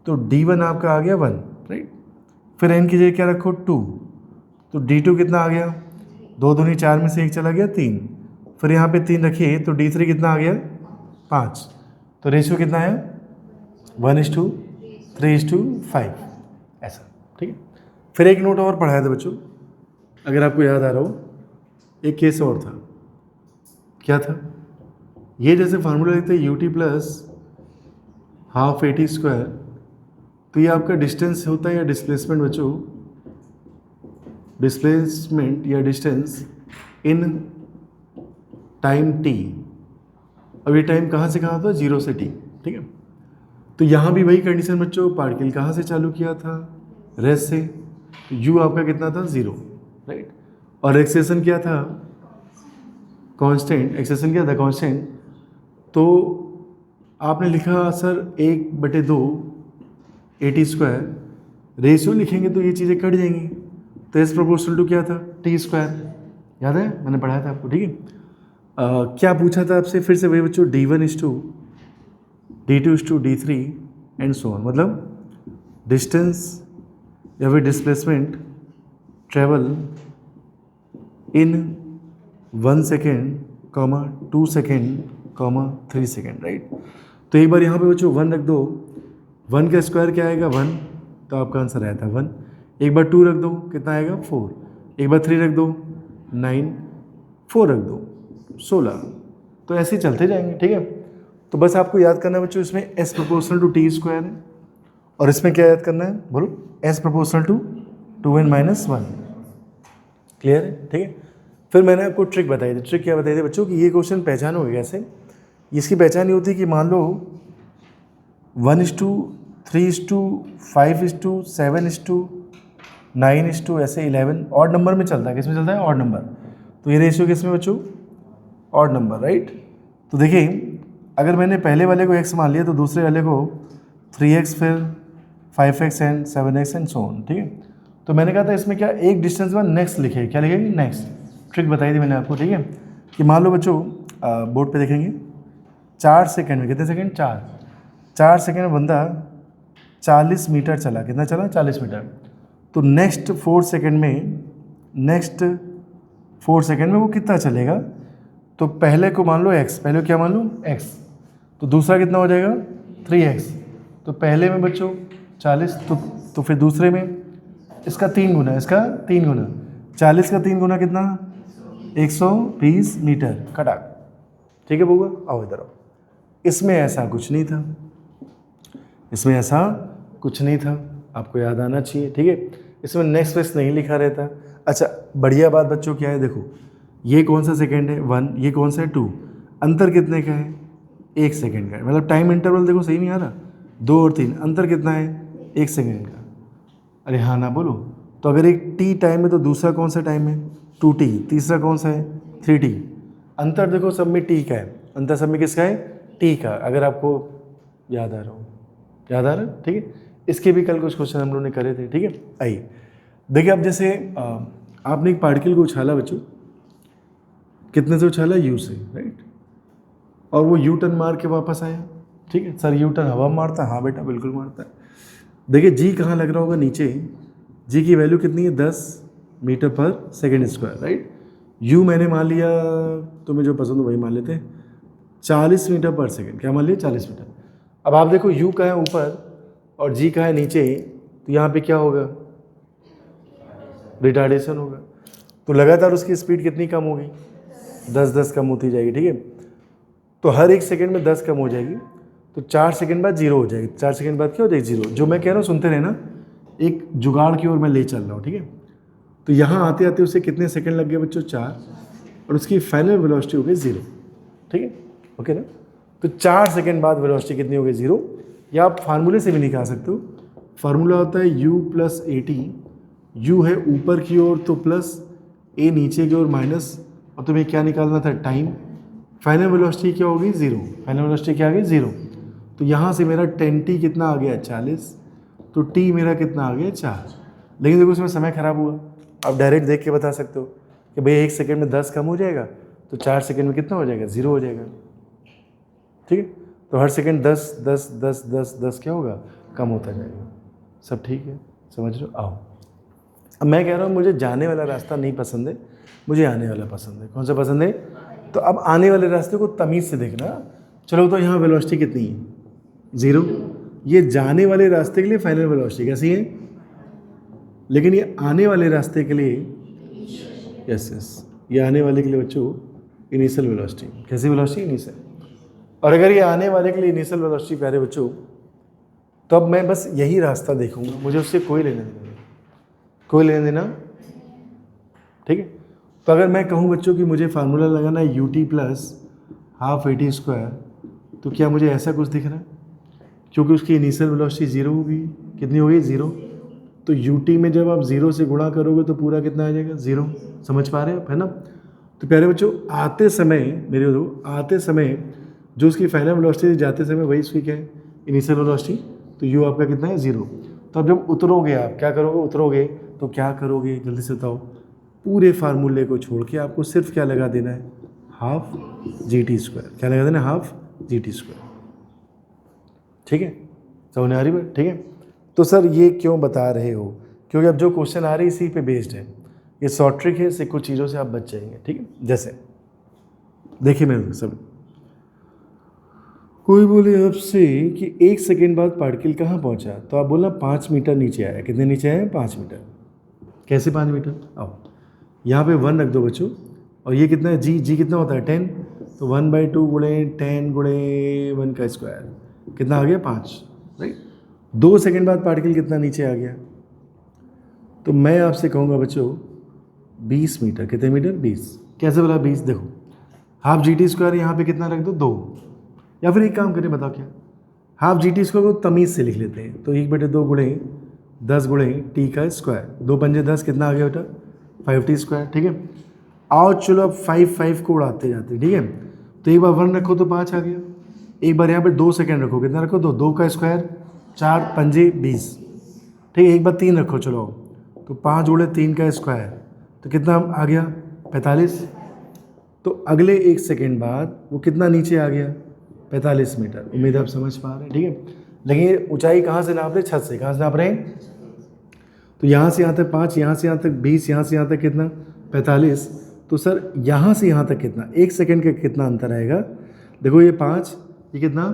तो d1 आपका आ गया 1, राइट। फिर n की जगह क्या रखो? 2, तो d2 कितना आ गया? 2 दूनी 4 में से 1 चला गया 3। फिर यहाँ पे 3 रखिए तो d3 कितना आ गया? 5। तो रेशियो कितना है? 1:3:5, ऐसा, ठीक है। फिर एक नोट और पढ़ाया था बच्चों, अगर आपको याद आ रहा हो, एक केस और था। क्या था? ये जैसे फार्मूला लिखते हैं ut प्लस हाफ AT², तो ये आपका डिस्टेंस होता है या डिस्प्लेसमेंट बच्चों? डिस्प्लेसमेंट या डिस्टेंस इन टाइम t। अब ये टाइम कहाँ से कहाँ था? 0 से t, ठीक है। तो यहाँ भी वही कंडीशन बच्चों, पार्टिकल कहाँ से चालू किया था? रेस्ट से। तो u आपका कितना था? 0, राइट। और एक्सेलेरेशन क्या था? कांस्टेंट। एक्सेलेरेशन क्या था? कांस्टेंट। तो आपने लिखा सर 1/2 AT²। रेशियो लिखेंगे तो ये चीज़ें कट जाएंगी। तो एस प्रोपोर्शनल टू क्या था? t²। याद है? मैंने पढ़ाया था आपको, ठीक है। क्या पूछा था आपसे? फिर से वही बच्चों, d1:2, d2:2, d3 and so on, मतलब डिस्टेंस या फिर displacement travel in 1 second, 2 second, 3 second, right. तो एक बार यहाँ पे बच्चों 1 रख दो। 1 का स्क्वायर क्या आएगा? 1, तो आपका आंसर आया था 1। एक बार 2 रख दो, कितना आएगा? 4। एक बार 3 रख दो, 9। 4 रख दो, 16। तो ऐसे ही चलते जाएंगे, ठीक है। तो बस आपको याद करना है बच्चों, इसमें s प्रोपोर्शनल टू t² है, और इसमें क्या याद करना है? बोलो, s proportional to 2n-1। Clear है? ठीक है। फिर मैंने आपको ट्रिक बताई थी। ट्रिक क्या बताई थी बच्चों? कि ये क्वेश्चन पहचानोगे कैसे? इसकी पहचान ये होती है कि मान लो 1:3:5:7:9 ऐसे 11 ऑड नंबर में चलता है। किस में चलता है? Odd number. तो ये रेशियो किस में बच्चों? Odd number, right. तो देखिए अगर मैंने पहले वाले को x मान लिया तो दूसरे वाले को 3x, फिर 5x and 7x and so on, ठीक है। तो मैंने कहा था इसमें क्या एक डिस्टेंस में नेक्स्ट लिखे। क्या लिखेंगे? नेक्स्ट। ट्रिक बताई थी मैंने आपको, ठीक है। कि मान लो बच्चों बोर्ड पे देखेंगे 4 सेकंड में, कितने सेकंड? 4 सेकंड में बंदा 40 मीटर चला। कितना चला? 40 मीटर। तो नेक्स्ट 4 सेकंड में वो कितना चलेगा? तो पहले को मान लो x, पहले को क्या मान लो? x। तो दूसरा कितना हो जाएगा? 3x। तो पहले में बच्चों 40, तो फिर दूसरे में इसका 3 गुना, इसका 3 गुना। 40 का 3 गुना कितना? 120 मीटर खटाक, ठीक है बउआ? आओ इधर आओ। इसमें ऐसा कुछ नहीं था, इसमें ऐसा कुछ नहीं था, आपको याद आना चाहिए, ठीक है। इसमें नेक्स्ट वेक्स नहीं लिखा रहता। अच्छा बढ़िया बात बच्चों क्या है? देखो ये कौन सा सेकंड है? 1। ये कौन सा है? 2। अंतर कितने का है? 1 सेकंड का है। मतलब टाइम इंटरवल देखो सही नहीं आ रहा। 2 और 3 अंतर कितना है 1 सेकेंड का। अरे हाँ ना बोलो। तो अगर एक t टाइम है तो दूसरा कौन सा टाइम है 2t, तीसरा कौन सा है 3t। अंतर देखो सब में t का है, अंतर सब में किसका है t का, अगर आपको याद आ रहा हो, याद आ रहा है, ठीक है। इसके भी कल कुछ क्वेश्चन हम लोगों ने करे थे, ठीक है। आइए देखिए, अब जैसे आपने एक पार्टिकल को उछाला बच्चों, कितने से उछाला u से, राइट, और वो यू टर्न मार के वापस आया, ठीक है। सर यू टर्न हवा मारता है, हाँ बेटा बिल्कुल मारता है। देखिए जी कहाँ लग रहा होगा नीचे, जी की वैल्यू कितनी है 10 मीटर पर सेकेंड स्क्वायर, राइट। यू मैंने मान लिया, तुम्हें जो पसंद हो वही मान लेते हैं, 40 मीटर पर सेकेंड, क्या मान लिया 40 मीटर। अब आप देखो यू का है ऊपर और जी का है नीचे, तो यहाँ पे क्या होगा रिटार्डेशन होगा, तो लगातार उसकी स्पीड कितनी कम होगी 10-10 कम होती जाएगी, ठीक है। तो हर 1 सेकेंड में 10 कम हो जाएगी, तो 4 सेकेंड बाद 0 हो जाएगी, 4 सेकेंड बाद क्या हो जाएगी 0। जो मैं कह रहा हूँ सुनते रहना, एक जुगाड़ की ओर मैं ले चल रहा हूँ, ठीक है। तो यहाँ आते आते उसे कितने सेकेंड लग गए बच्चों 4, और उसकी फाइनल वेलोसिटी हो गई 0, ठीक है, ओके ना। तो 4 सेकेंड बाद वेलोसिटी कितनी हो गई 0, या आप फार्मूले से भी निकाल सकते हो। फार्मूला होता है u प्लस AT, u है ऊपर की ओर तो प्लस, a नीचे की ओर माइनस, और तुम्हें क्या निकालना था टाइम। फाइनल वेलोसिटी क्या होगी 0, फाइनल वेलोसिटी क्या आ गई 0। तो यहाँ से मेरा 10t कितना आ गया 40, तो t मेरा कितना आ गया 4। लेकिन देखो उसमें समय खराब हुआ, आप डायरेक्ट देख के बता सकते हो कि भाई 1 सेकेंड में 10 कम हो जाएगा, तो 4 सेकेंड में कितना हो जाएगा 0 हो जाएगा, ठीक है। तो हर सेकेंड 10 10 10 10 10 क्या होगा कम होता जाएगा, सब ठीक है, समझ रहे हो। आओ अब मैं कह रहा हूँ मुझे जाने वाला रास्ता नहीं पसंद है, मुझे आने वाला पसंद है। कौन सा पसंद है, तो अब आने वाले रास्ते को तमीज़ से देखना। चलो तो यहाँ वेलोसिटी कितनी है 0, ये जाने वाले रास्ते के लिए फाइनल वेलोसिटी कैसी है, लेकिन ये आने वाले रास्ते के लिए यस यस, ये आने वाले के लिए बच्चों इनिशियल वेलोसिटी, कैसी वेलोसिटी इनिशियल। और अगर ये आने वाले के लिए इनिशियल वेलोसिटी प्यारे बच्चों, तो अब मैं बस यही रास्ता देखूंगा, मुझे उससे कोई लेना देना, कोई लेना देना, ठीक है। तो अगर मैं कहूँ बच्चों कि मुझे फार्मूला लगाना है ut plus half AT square, तो क्या मुझे ऐसा कुछ दिख रहा है, क्योंकि उसकी इनिशियल वेलोसिटी 0 होगी, कितनी होगी 0। तो ut में जब आप 0 से गुणा करोगे तो पूरा कितना आ जाएगा 0, समझ पा रहे हैं आप, है ना। तो प्यारे बच्चों आते समय मेरे दो, आते समय जो उसकी फाइनल वेलोसिटी जाते समय वही उसकी क्या है इनिशियल वेलोसिटी, तो u आपका कितना है 0। तो अब जब उतरोगे आप क्या करोगे, उतरोगे तो क्या करोगे जल्दी से बताओ, पूरे फार्मूले को छोड़ के आपको सिर्फ क्या लगा देना है हाफ GT स्क्वायर, क्या लगा देना हाफ GT स्क्वायर, ठीक है, समझ आ रही बात, ठीक है। तो सर ये क्यों बता रहे हो, क्योंकि अब जो क्वेश्चन आ रही है इसी पे बेस्ड है, ये शॉर्ट ट्रिक है, इससे कुछ चीज़ों से आप बच जाएंगे, ठीक है। जैसे देखिए मेरे सब, कोई बोले आपसे कि 1 सेकेंड बाद पार्टिकल कहाँ पहुँचा, तो आप बोलना 5 मीटर नीचे आया, कितने नीचे आया 5 मीटर, कैसे 5 मीटर, आओ यहाँ पे 1 रख दो बच्चों, और ये कितना है जी कितना होता है 10, तो 1/2 गुणे 10 गुणे 1 का स्क्वायर कितना आ गया 5, राइट। 2 सेकेंड बाद पार्टिकल कितना नीचे आ गया, तो मैं आपसे कहूँगा बच्चों 20 मीटर, कितने मीटर 20, कैसे बोला 20, देखो हाफ GT स्क्वायर यहाँ पे कितना रख दो 2, या फिर एक काम करें बताओ क्या, हाफ GT स्क्वायर को तमीज़ से लिख लेते हैं, तो 1/2 गुणे 10 गुणे t का स्क्वायर, 2 पंजे 10 कितना आ गया बेटा 5t स्क्वायर, ठीक है। आओ चलो अब 5 को उड़ाते जाते, ठीक है। तो एक बार 1 रखो तो 5 आ गया, एक बार यहाँ पे 2 सेकेंड रखो, कितना रखो 2 का स्क्वायर 4 पंजे 20, ठीक है। एक बार 3 रखो चलो, तो 5 गुणे 3 का स्क्वायर, तो कितना आ गया 45। तो अगले 1 सेकेंड बाद वो कितना नीचे आ गया 45 मीटर, उम्मीद आप समझ पा रहे हैं, ठीक है। लेकिन ऊंचाई कहाँ से नाप रहे, छत से, कहाँ से नाप रहे हैं, तो यहाँ से यहाँ तक 5, यहाँ से यहाँ तक 20, यहाँ से यहाँ तक कितना 45, तो सर यहाँ से यहाँ तक कितना 1 सेकेंड का कितना अंतर आएगा, देखो ये 5, ये कितना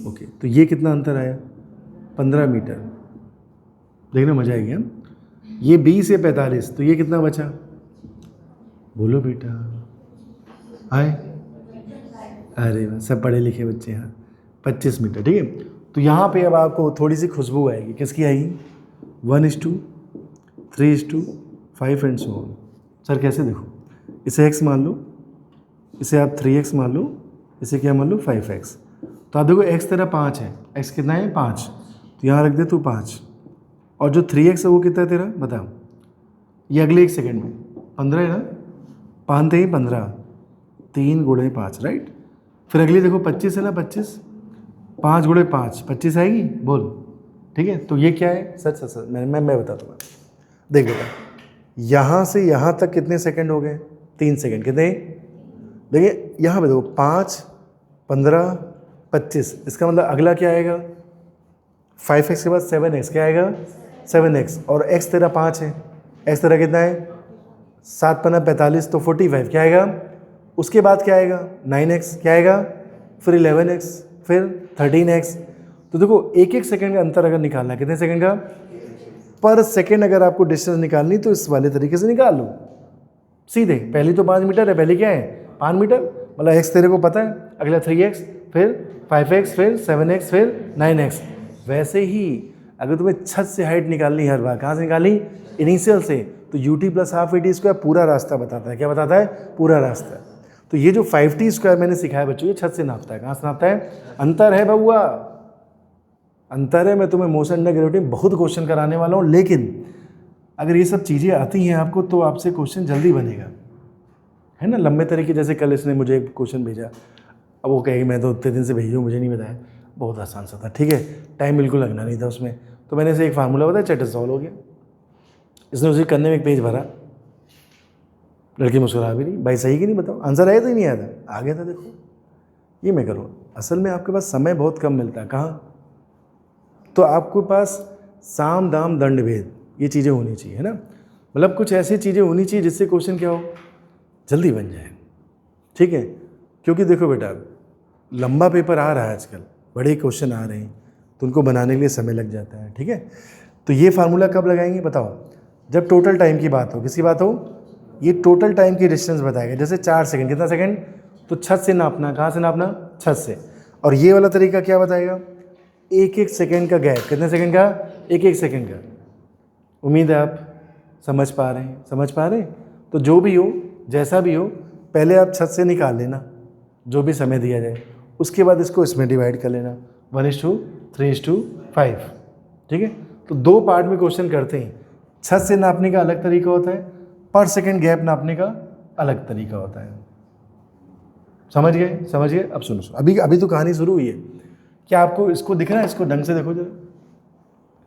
ओके, तो ये कितना अंतर आया 15 मीटर, देखना मजा आएगी हम। ये 20 या 45, तो ये कितना बचा, बोलो बेटा, आए, अरे वाह सब पढ़े लिखे बच्चे हैं, 25 मीटर, ठीक है। तो यहाँ पे अब आपको थोड़ी सी खुशबू आएगी, किसकी आएगी 1:3:5 एंड सो ऑन। सर कैसे, देखो इसे x मान लो, इसे आप 3x मान लो, इसे क्या मान लो 5x, तो आप देखो x तेरा 5 है, x कितना है 5, तो यहाँ रख दे तू 5, और जो 3x है वो कितना है तेरा बता, ये अगले 1 सेकेंड में 15 है ना, 5 थे 15, 3 गुणे 5 राइट। फिर अगली देखो 25 है ना, 25, 5 गुणे 5 25 आएगी बोल, ठीक है। तो ये क्या है, सच सच सच मैं बता दूँगा। देख बेटा, यहाँ से यहाँ तक कितने सेकंड हो गए, 3 सेकंड, कितने, देखिए यहाँ पे देखो 5 15 25, इसका मतलब अगला क्या आएगा, 5x के बाद 7x क्या आएगा 7x, और x तेरा 5 है, x तेरा कितना है 7 15 45, तो 45 क्या आएगा, उसके बाद क्या आएगा 9x क्या आएगा, फिर 11x, फिर 13x। तो देखो एक एक सेकंड का अंतर अगर निकालना है, कितने सेकंड का, पर सेकंड अगर आपको डिस्टेंस निकालनी तो इस वाले तरीके से निकाल लो सीधे। पहली तो 5 मीटर है, पहले क्या है 5 मीटर, मतलब x तेरे को पता है, अगला 3x, फिर 5x, फिर 7x, फिर 9x। वैसे ही अगर तुम्हें छत से हाइट निकालनी है हर बार, कहाँ से निकाली, इनिशियल से, तो ut plus half AT square पूरा रास्ता बताता है, क्या बताता है, पूरा रास्ता। तो ये जो 5t स्क्वायर मैंने सिखाया बच्चों, ये छत से नापता है, कहाँ से नापता है, अंतर है बउआ, अंतर है। मैं तुम्हें मोशन अंडर ग्रेविटी में बहुत क्वेश्चन कराने वाला हूँ, लेकिन अगर ये सब चीज़ें आती हैं आपको तो आपसे क्वेश्चन जल्दी बनेगा, है ना। लंबे तरीके, जैसे कल इसने मुझे एक क्वेश्चन भेजा, अब वो कहेगी मैं तो उतने दिन से भेजी हूँ मुझे नहीं बताया, बहुत आसान सा था, ठीक है, टाइम बिल्कुल लगना नहीं था उसमें, तो मैंने इसे एक फार्मूला बताया, चैट सॉल्व हो गया। इसने उसे करने में एक पेज भरा, लड़की मुस्कुरा भी नहीं, भाई सही कि नहीं बताओ, आंसर आया तो ही नहीं आया था, आ गया था। देखो ये मैं करूँ, असल में आपके पास समय बहुत कम मिलता है, कहाँ, तो आपके पास साम दाम दंड भेद ये चीज़ें होनी चाहिए, है ना, मतलब कुछ ऐसी चीज़ें होनी चाहिए जिससे क्वेश्चन क्या हो, जल्दी बन जाए, ठीक है। क्योंकि देखो बेटा, लंबा पेपर आ रहा है आजकल, बड़े क्वेश्चन आ रहे हैं, तो उनको बनाने के लिए समय लग जाता है, ठीक है। तो ये फार्मूला कब लगाएंगे बताओ, जब टोटल टाइम की बात हो, किसकी बात हो, ये टोटल टाइम की डिस्टेंस बताएगा। जैसे 4 सेकंड, कितना सेकंड, तो छत से नापना, कहाँ से नापना, छत से। और ये वाला तरीका क्या बताएगा, एक एक सेकंड का गैप, कितने सेकंड का, एक एक सेकंड का। उम्मीद है आप समझ पा रहे हैं, समझ पा रहे हैं। तो जो भी हो, जैसा भी हो, पहले आप छत से निकाल लेना जो भी समय दिया जाए, उसके बाद इसको इसमें डिवाइड कर लेना, 1:3:5, ठीक है। तो 2 पार्ट में क्वेश्चन करते हैं, छत से नापने का अलग तरीका होता है, पर सेकंड गैप नापने का अलग तरीका होता है। समझ गए, समझ गए। अब सुनो, अभी तो कहानी शुरू हुई है। क्या आपको इसको दिख रहा है, इसको ढंग से देखो जरा,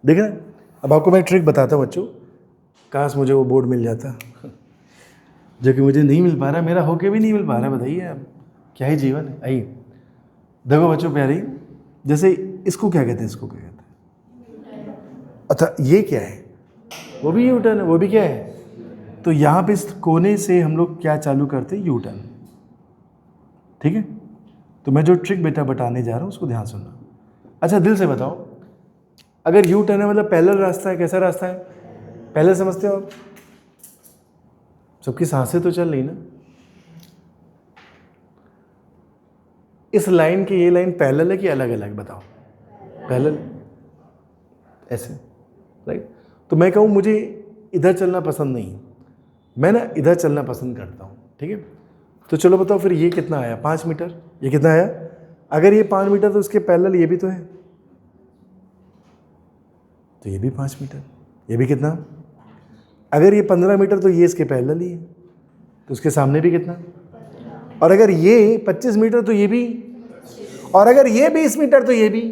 दिख रहा है। अब आपको मैं ट्रिक बताता हूँ बच्चों, काश मुझे वो बोर्ड मिल जाता जो कि मुझे नहीं मिल पा रहा, मेरा होके भी नहीं मिल पा रहा, बताइए आप, क्या ही जीवन है। आइए देखो बच्चों प्यारी, जैसे इसको क्या कहते हैं, इसको क्या कहते हैं, अच्छा ये क्या है, वो भी यू टर्न है, वो भी क्या है। तो यहाँ पे इस कोने से हम लोग क्या चालू करते हैं, यू टर्न, ठीक है। तो मैं जो ट्रिक बेटा बताने जा रहा हूँ उसको ध्यान सुनना। अच्छा दिल से बताओ, अगर यू टर्न है मतलब पैरेलल रास्ता है, कैसा रास्ता है, पैरेलल समझते हो आप, सबकी सांसें तो चल रही ना। इस लाइन की ये लाइन पैरेलल है कि अलग अलग, बताओ, पैरेलल, ऐसे, राइट। तो मैं कहूँ मुझे इधर चलना पसंद नहीं, मैं ना इधर चलना पसंद करता हूँ, ठीक है। तो चलो बताओ फिर ये कितना आया, 5 मीटर, ये कितना आया, अगर ये 5 मीटर तो इसके पैरेलल ये भी तो है, तो ये भी 5 मीटर, ये भी कितना, अगर ये 15 मीटर तो ये इसके पैरेलल ही है, तो उसके सामने भी कितना, और अगर ये 25 मीटर तो ये भी, और अगर ये 20 मीटर तो ये भी।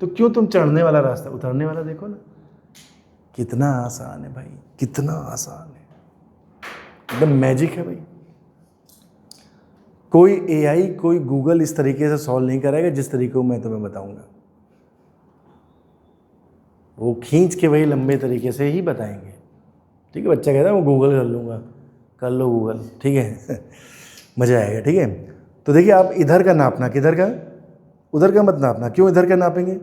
तो क्यों तुम चढ़ने वाला रास्ता, उतरने वाला देखो ना, कितना आसान है भाई, कितना आसान है, एकदम मैजिक है भाई। कोई AI, कोई गूगल इस तरीके से सॉल्व नहीं कराएगा जिस तरीके को मैं तुम्हें बताऊंगा, वो खींच के वही लंबे तरीके से ही बताएंगे, ठीक है। बच्चा कहता है वो गूगल कर लूँगा, कर लो गूगल, ठीक है मज़ा आएगा, ठीक है। तो देखिए आप इधर का नापना, किधर का, उधर का मत नापना। क्यों इधर का नापेंगे,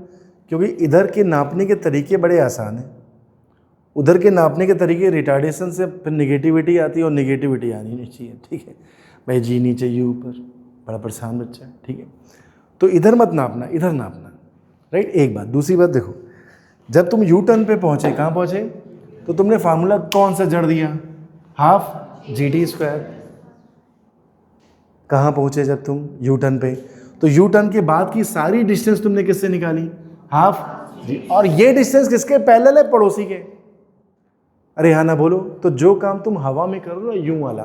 क्योंकि इधर के नापने के तरीके बड़े आसान हैं, उधर के नापने के तरीके रिटार्डेशन से फिर निगेटिविटी आती है, और निगेटिविटी आनी नहीं चाहिए, ठीक है भाई, जी नीचे यू ऊपर, बड़ा परेशान बच्चा है, ठीक है। तो इधर मत नापना, इधर नापना, राइट। एक बात, दूसरी बात देखो, जब तुम यू टर्न पे पहुँचे, कहाँ पहुँचे, तो तुमने फार्मूला कौन सा जड़ दिया, हाफ GT स्क्वायर। कहाँ पहुँचे जब तुम यू टर्न पे, तो यू टर्न के बाद की सारी डिस्टेंस तुमने किससे निकाली? हाफ जी। और ये डिस्टेंस किसके पैरेलल है? पड़ोसी के। अरे हाँ ना बोलो। तो जो काम तुम हवा में कर रहे हो यूं वाला,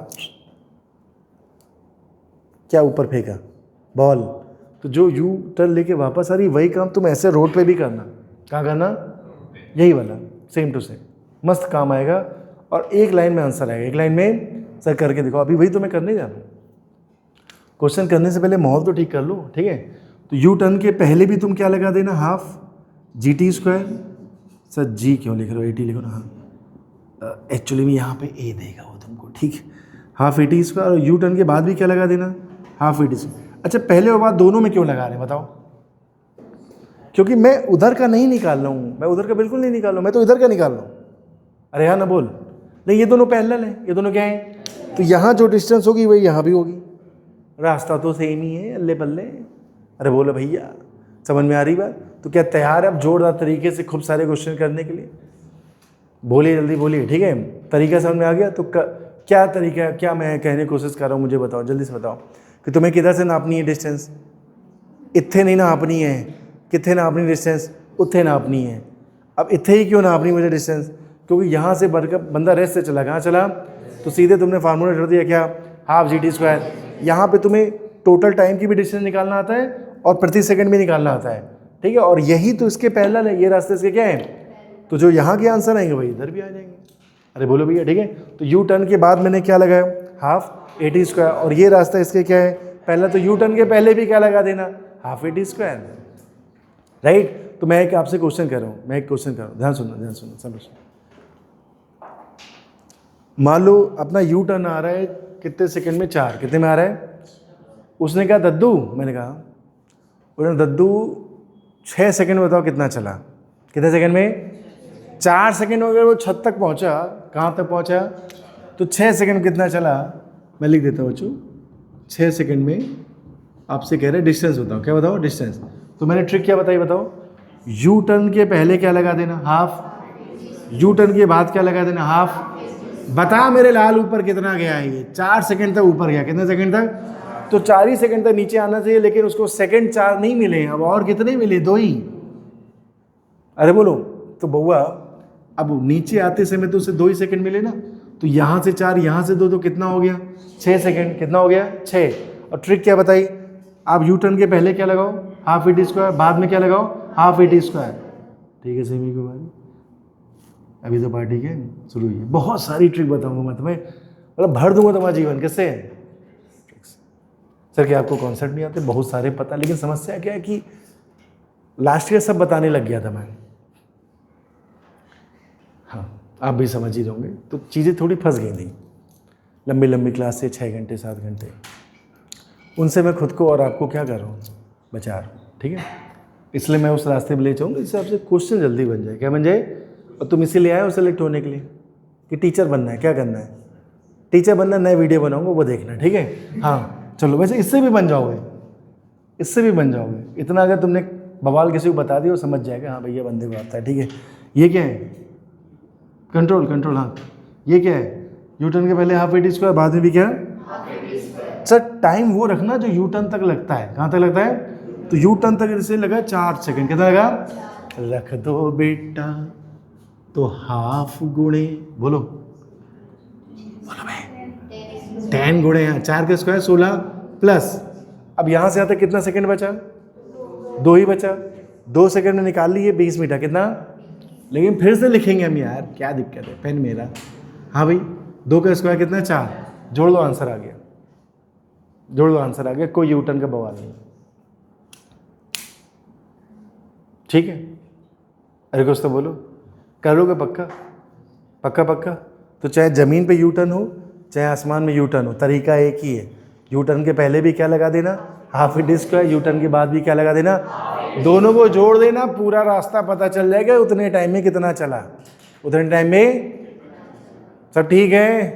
क्या ऊपर फेंका बॉल, तो जो यू टर्न लेके वापस आ रही वही काम तुम ऐसे रोड पे भी करना। कहाँ करना? यही वाला, सेम टू सेम, मस्त काम आएगा और एक लाइन में आंसर आएगा। एक लाइन में सर करके दिखाओ। अभी वही तो मैं करने जा रहा हूँ। क्वेश्चन करने से पहले माहौल तो ठीक कर लो, ठीक है? तो यू टर्न के पहले भी तुम क्या लगा देना? Half g t square. Sir ji क्यों लिख रहे हो? ए टी लिखो ना। हाँ, एक्चुअली में यहाँ पे ए देगा वो तुमको, ठीक है? हाफ ए टी स्क्वायर। और यू टर्न के बाद भी क्या लगा देना? हाफ ए टी स्क्वायर। अच्छा, पहले और बाद दोनों में क्यों लगा रहे हैं बताओ? क्योंकि मैं उधर का नहीं निकाल रहा हूँ, मैं उधर का बिल्कुल नहीं निकाल रहा हूँ, मैं तो इधर का निकाल रहा हूँ। अरे हाँ ना बोल। नहीं, ये दोनों पैरेलल है, ये दोनों क्या है? तो यहाँ जो डिस्टेंस होगी वही यहाँ भी होगी। रास्ता तो सेम ही है, अल्ले बल्ले। अरे बोलो भैया, समझ में आ रही बात? तो क्या तैयार है अब जोरदार तरीके से खूब सारे क्वेश्चन करने के लिए? बोलिए, जल्दी बोलिए, ठीक है? तरीका समझ में आ गया? तो क्या तरीका है, क्या मैं कहने की कोशिश कर रहा हूँ, मुझे बताओ, जल्दी से बताओ कि तुम्हें किधर से नापनी है डिस्टेंस? इत्थे नहीं नापनी है, कितने नापनी डिस्टेंस? उत्थे नापनी है। अब इत्थे ही क्यों नापनी मुझे डिस्टेंस? क्योंकि यहाँ से बढ़कर बंदा रेस्ट से चला, कहाँ चला? तो सीधे तुमने फार्मूला कर दिया क्या? Half g t square. यहाँ पे तुम्हें टोटल टाइम की भी डिस्टेंस निकालना आता है और प्रति सेकंड भी निकालना आता है, ठीक है? और यही तो इसके पैरेलल है, ये रास्ते इसके क्या है? तो जो यहाँ के आंसर आएंगे वही इधर भी आ जाएंगे। अरे बोलो भैया, ठीक है? तो यू टर्न के बाद मैंने क्या लगाया? हाफ ए टी स्क्वायर। और ये रास्ता इसके क्या है? पहला। तो यू टर्न के पहले भी क्या लगा देना? हाफ ए टी स्क्वायर, राइट? तो मैं एक आपसे क्वेश्चन कर रहा हूँ, मैं एक क्वेश्चन कर रहा हूँ, ध्यान सुनना, समझ। मान लो अपना यू टर्न आ रहा है कितने सेकंड में? 4। कितने में आ रहा है? उसने कहा दद्दू, मैंने कहा, उसने दद्दू 6 सेकंड में बताओ कितना चला? कितने सेकंड में? 4 सेकंड में। अगर वो छत तक पहुंचा, कहाँ तक पहुंचा? तो 6 सेकंड कितना चला? मैं लिख देता हूँ बच्चों, 6 सेकंड में आपसे कह रहे डिस्टेंस बताओ। क्या बताओ? डिस्टेंस। तो मैंने ट्रिक क्या बताई बताओ? यू टर्न के पहले क्या लगा देना? हाफ। यू टर्न के बाद क्या लगा देना? हाफ। बता मेरे लाल ऊपर कितना गया है? ये 4 सेकंड तक ऊपर गया। कितने सेकंड तक? तो 4 ही सेकंड तक नीचे आना चाहिए, लेकिन उसको सेकंड 4 नहीं मिले। अब और कितने मिले? 2 ही। अरे बोलो। तो बउआ अब नीचे आते समय तो उसे 2 ही सेकंड मिले ना। तो यहाँ से 4, यहाँ से 2, तो कितना हो गया? 6 सेकंड। कितना हो गया? 6। और ट्रिक क्या बताई? आप यू टर्न के पहले क्या लगाओ? हाफ ए टी स्क्वायर। बाद में क्या लगाओ? हाफ ए टी स्क्वायर। ठीक है सेमी को भाई, अभी तो पार्टी के शुरू हुई है। बहुत सारी ट्रिक बताऊंगा मैं तुम्हें, मतलब भर दूंगा तुम्हारा जीवन। किससे? सर क्या आपको कॉन्सेप्ट नहीं आते? बहुत सारे पता, लेकिन समस्या क्या है कि लास्ट ईयर सब बताने लग गया था मैं। हाँ, आप भी समझ ही जाओगे। तो चीज़ें थोड़ी फंस गई थी। लंबी लंबी क्लास से 6 घंटे 7 घंटे, उनसे मैं खुद को और आपको क्या कर रहा हूँ? बचा रहा हूँ, ठीक है? इसलिए मैं उस रास्ते पर ले जाऊँगा जिससे आपसे क्वेश्चन जल्दी बन जाए। क्या बन जाए? और तुम इसीलिए आए हो सेलेक्ट होने के लिए कि टीचर बनना है। क्या करना है? टीचर बनना। नए वीडियो बनाऊंगा, वो देखना, ठीक है? हाँ चलो, वैसे इससे भी बन जाओगे, इससे भी बन जाओगे। इतना अगर तुमने बवाल किसी को बता दिया, वो समझ जाएगा हाँ भैया बंदे को आता है, ठीक है? ये क्या है? कंट्रोल। हाँ, ये क्या है? यू टर्न के पहले हाफ ए टी स्क्वायर, बाद में भी क्या? सर टाइम वो रखना जो यू टर्न तक लगता है। कहाँ तक लगता है? तो यू टर्न तक इसे लगा 4 सेकंड। कितना लगा? रख दो बेटा तो हाफ गुणे, बोलो भाई, 10 गुणे 4 के स्क्वायर 16 प्लस। अब यहाँ से आता कितना सेकंड बचा? 2 ही बचा। 2 सेकंड में निकाल लिए 20 मीटर। कितना? लेकिन फिर से लिखेंगे हम यार, क्या दिक्कत है? पेन मेरा। हाँ भाई, 2 का स्क्वायर कितना? 4। जोड़ दो, आंसर आ गया। जोड़ दो, आंसर आ गया। कोई यू टर्न का बवाल नहीं, ठीक है? अरे कुछ तो बोलो, करोगे पक्का? पक्का? तो चाहे ज़मीन पे यू टर्न हो, चाहे आसमान में यू टर्न हो, तरीका एक ही है। यू टर्न के पहले भी क्या लगा देना? हाफ ए टी स्क्वायर। यू टर्न के बाद भी क्या लगा देना? दोनों को जोड़ देना, पूरा रास्ता पता चल जाएगा उतने टाइम में कितना चला। उतने टाइम में सब ठीक है?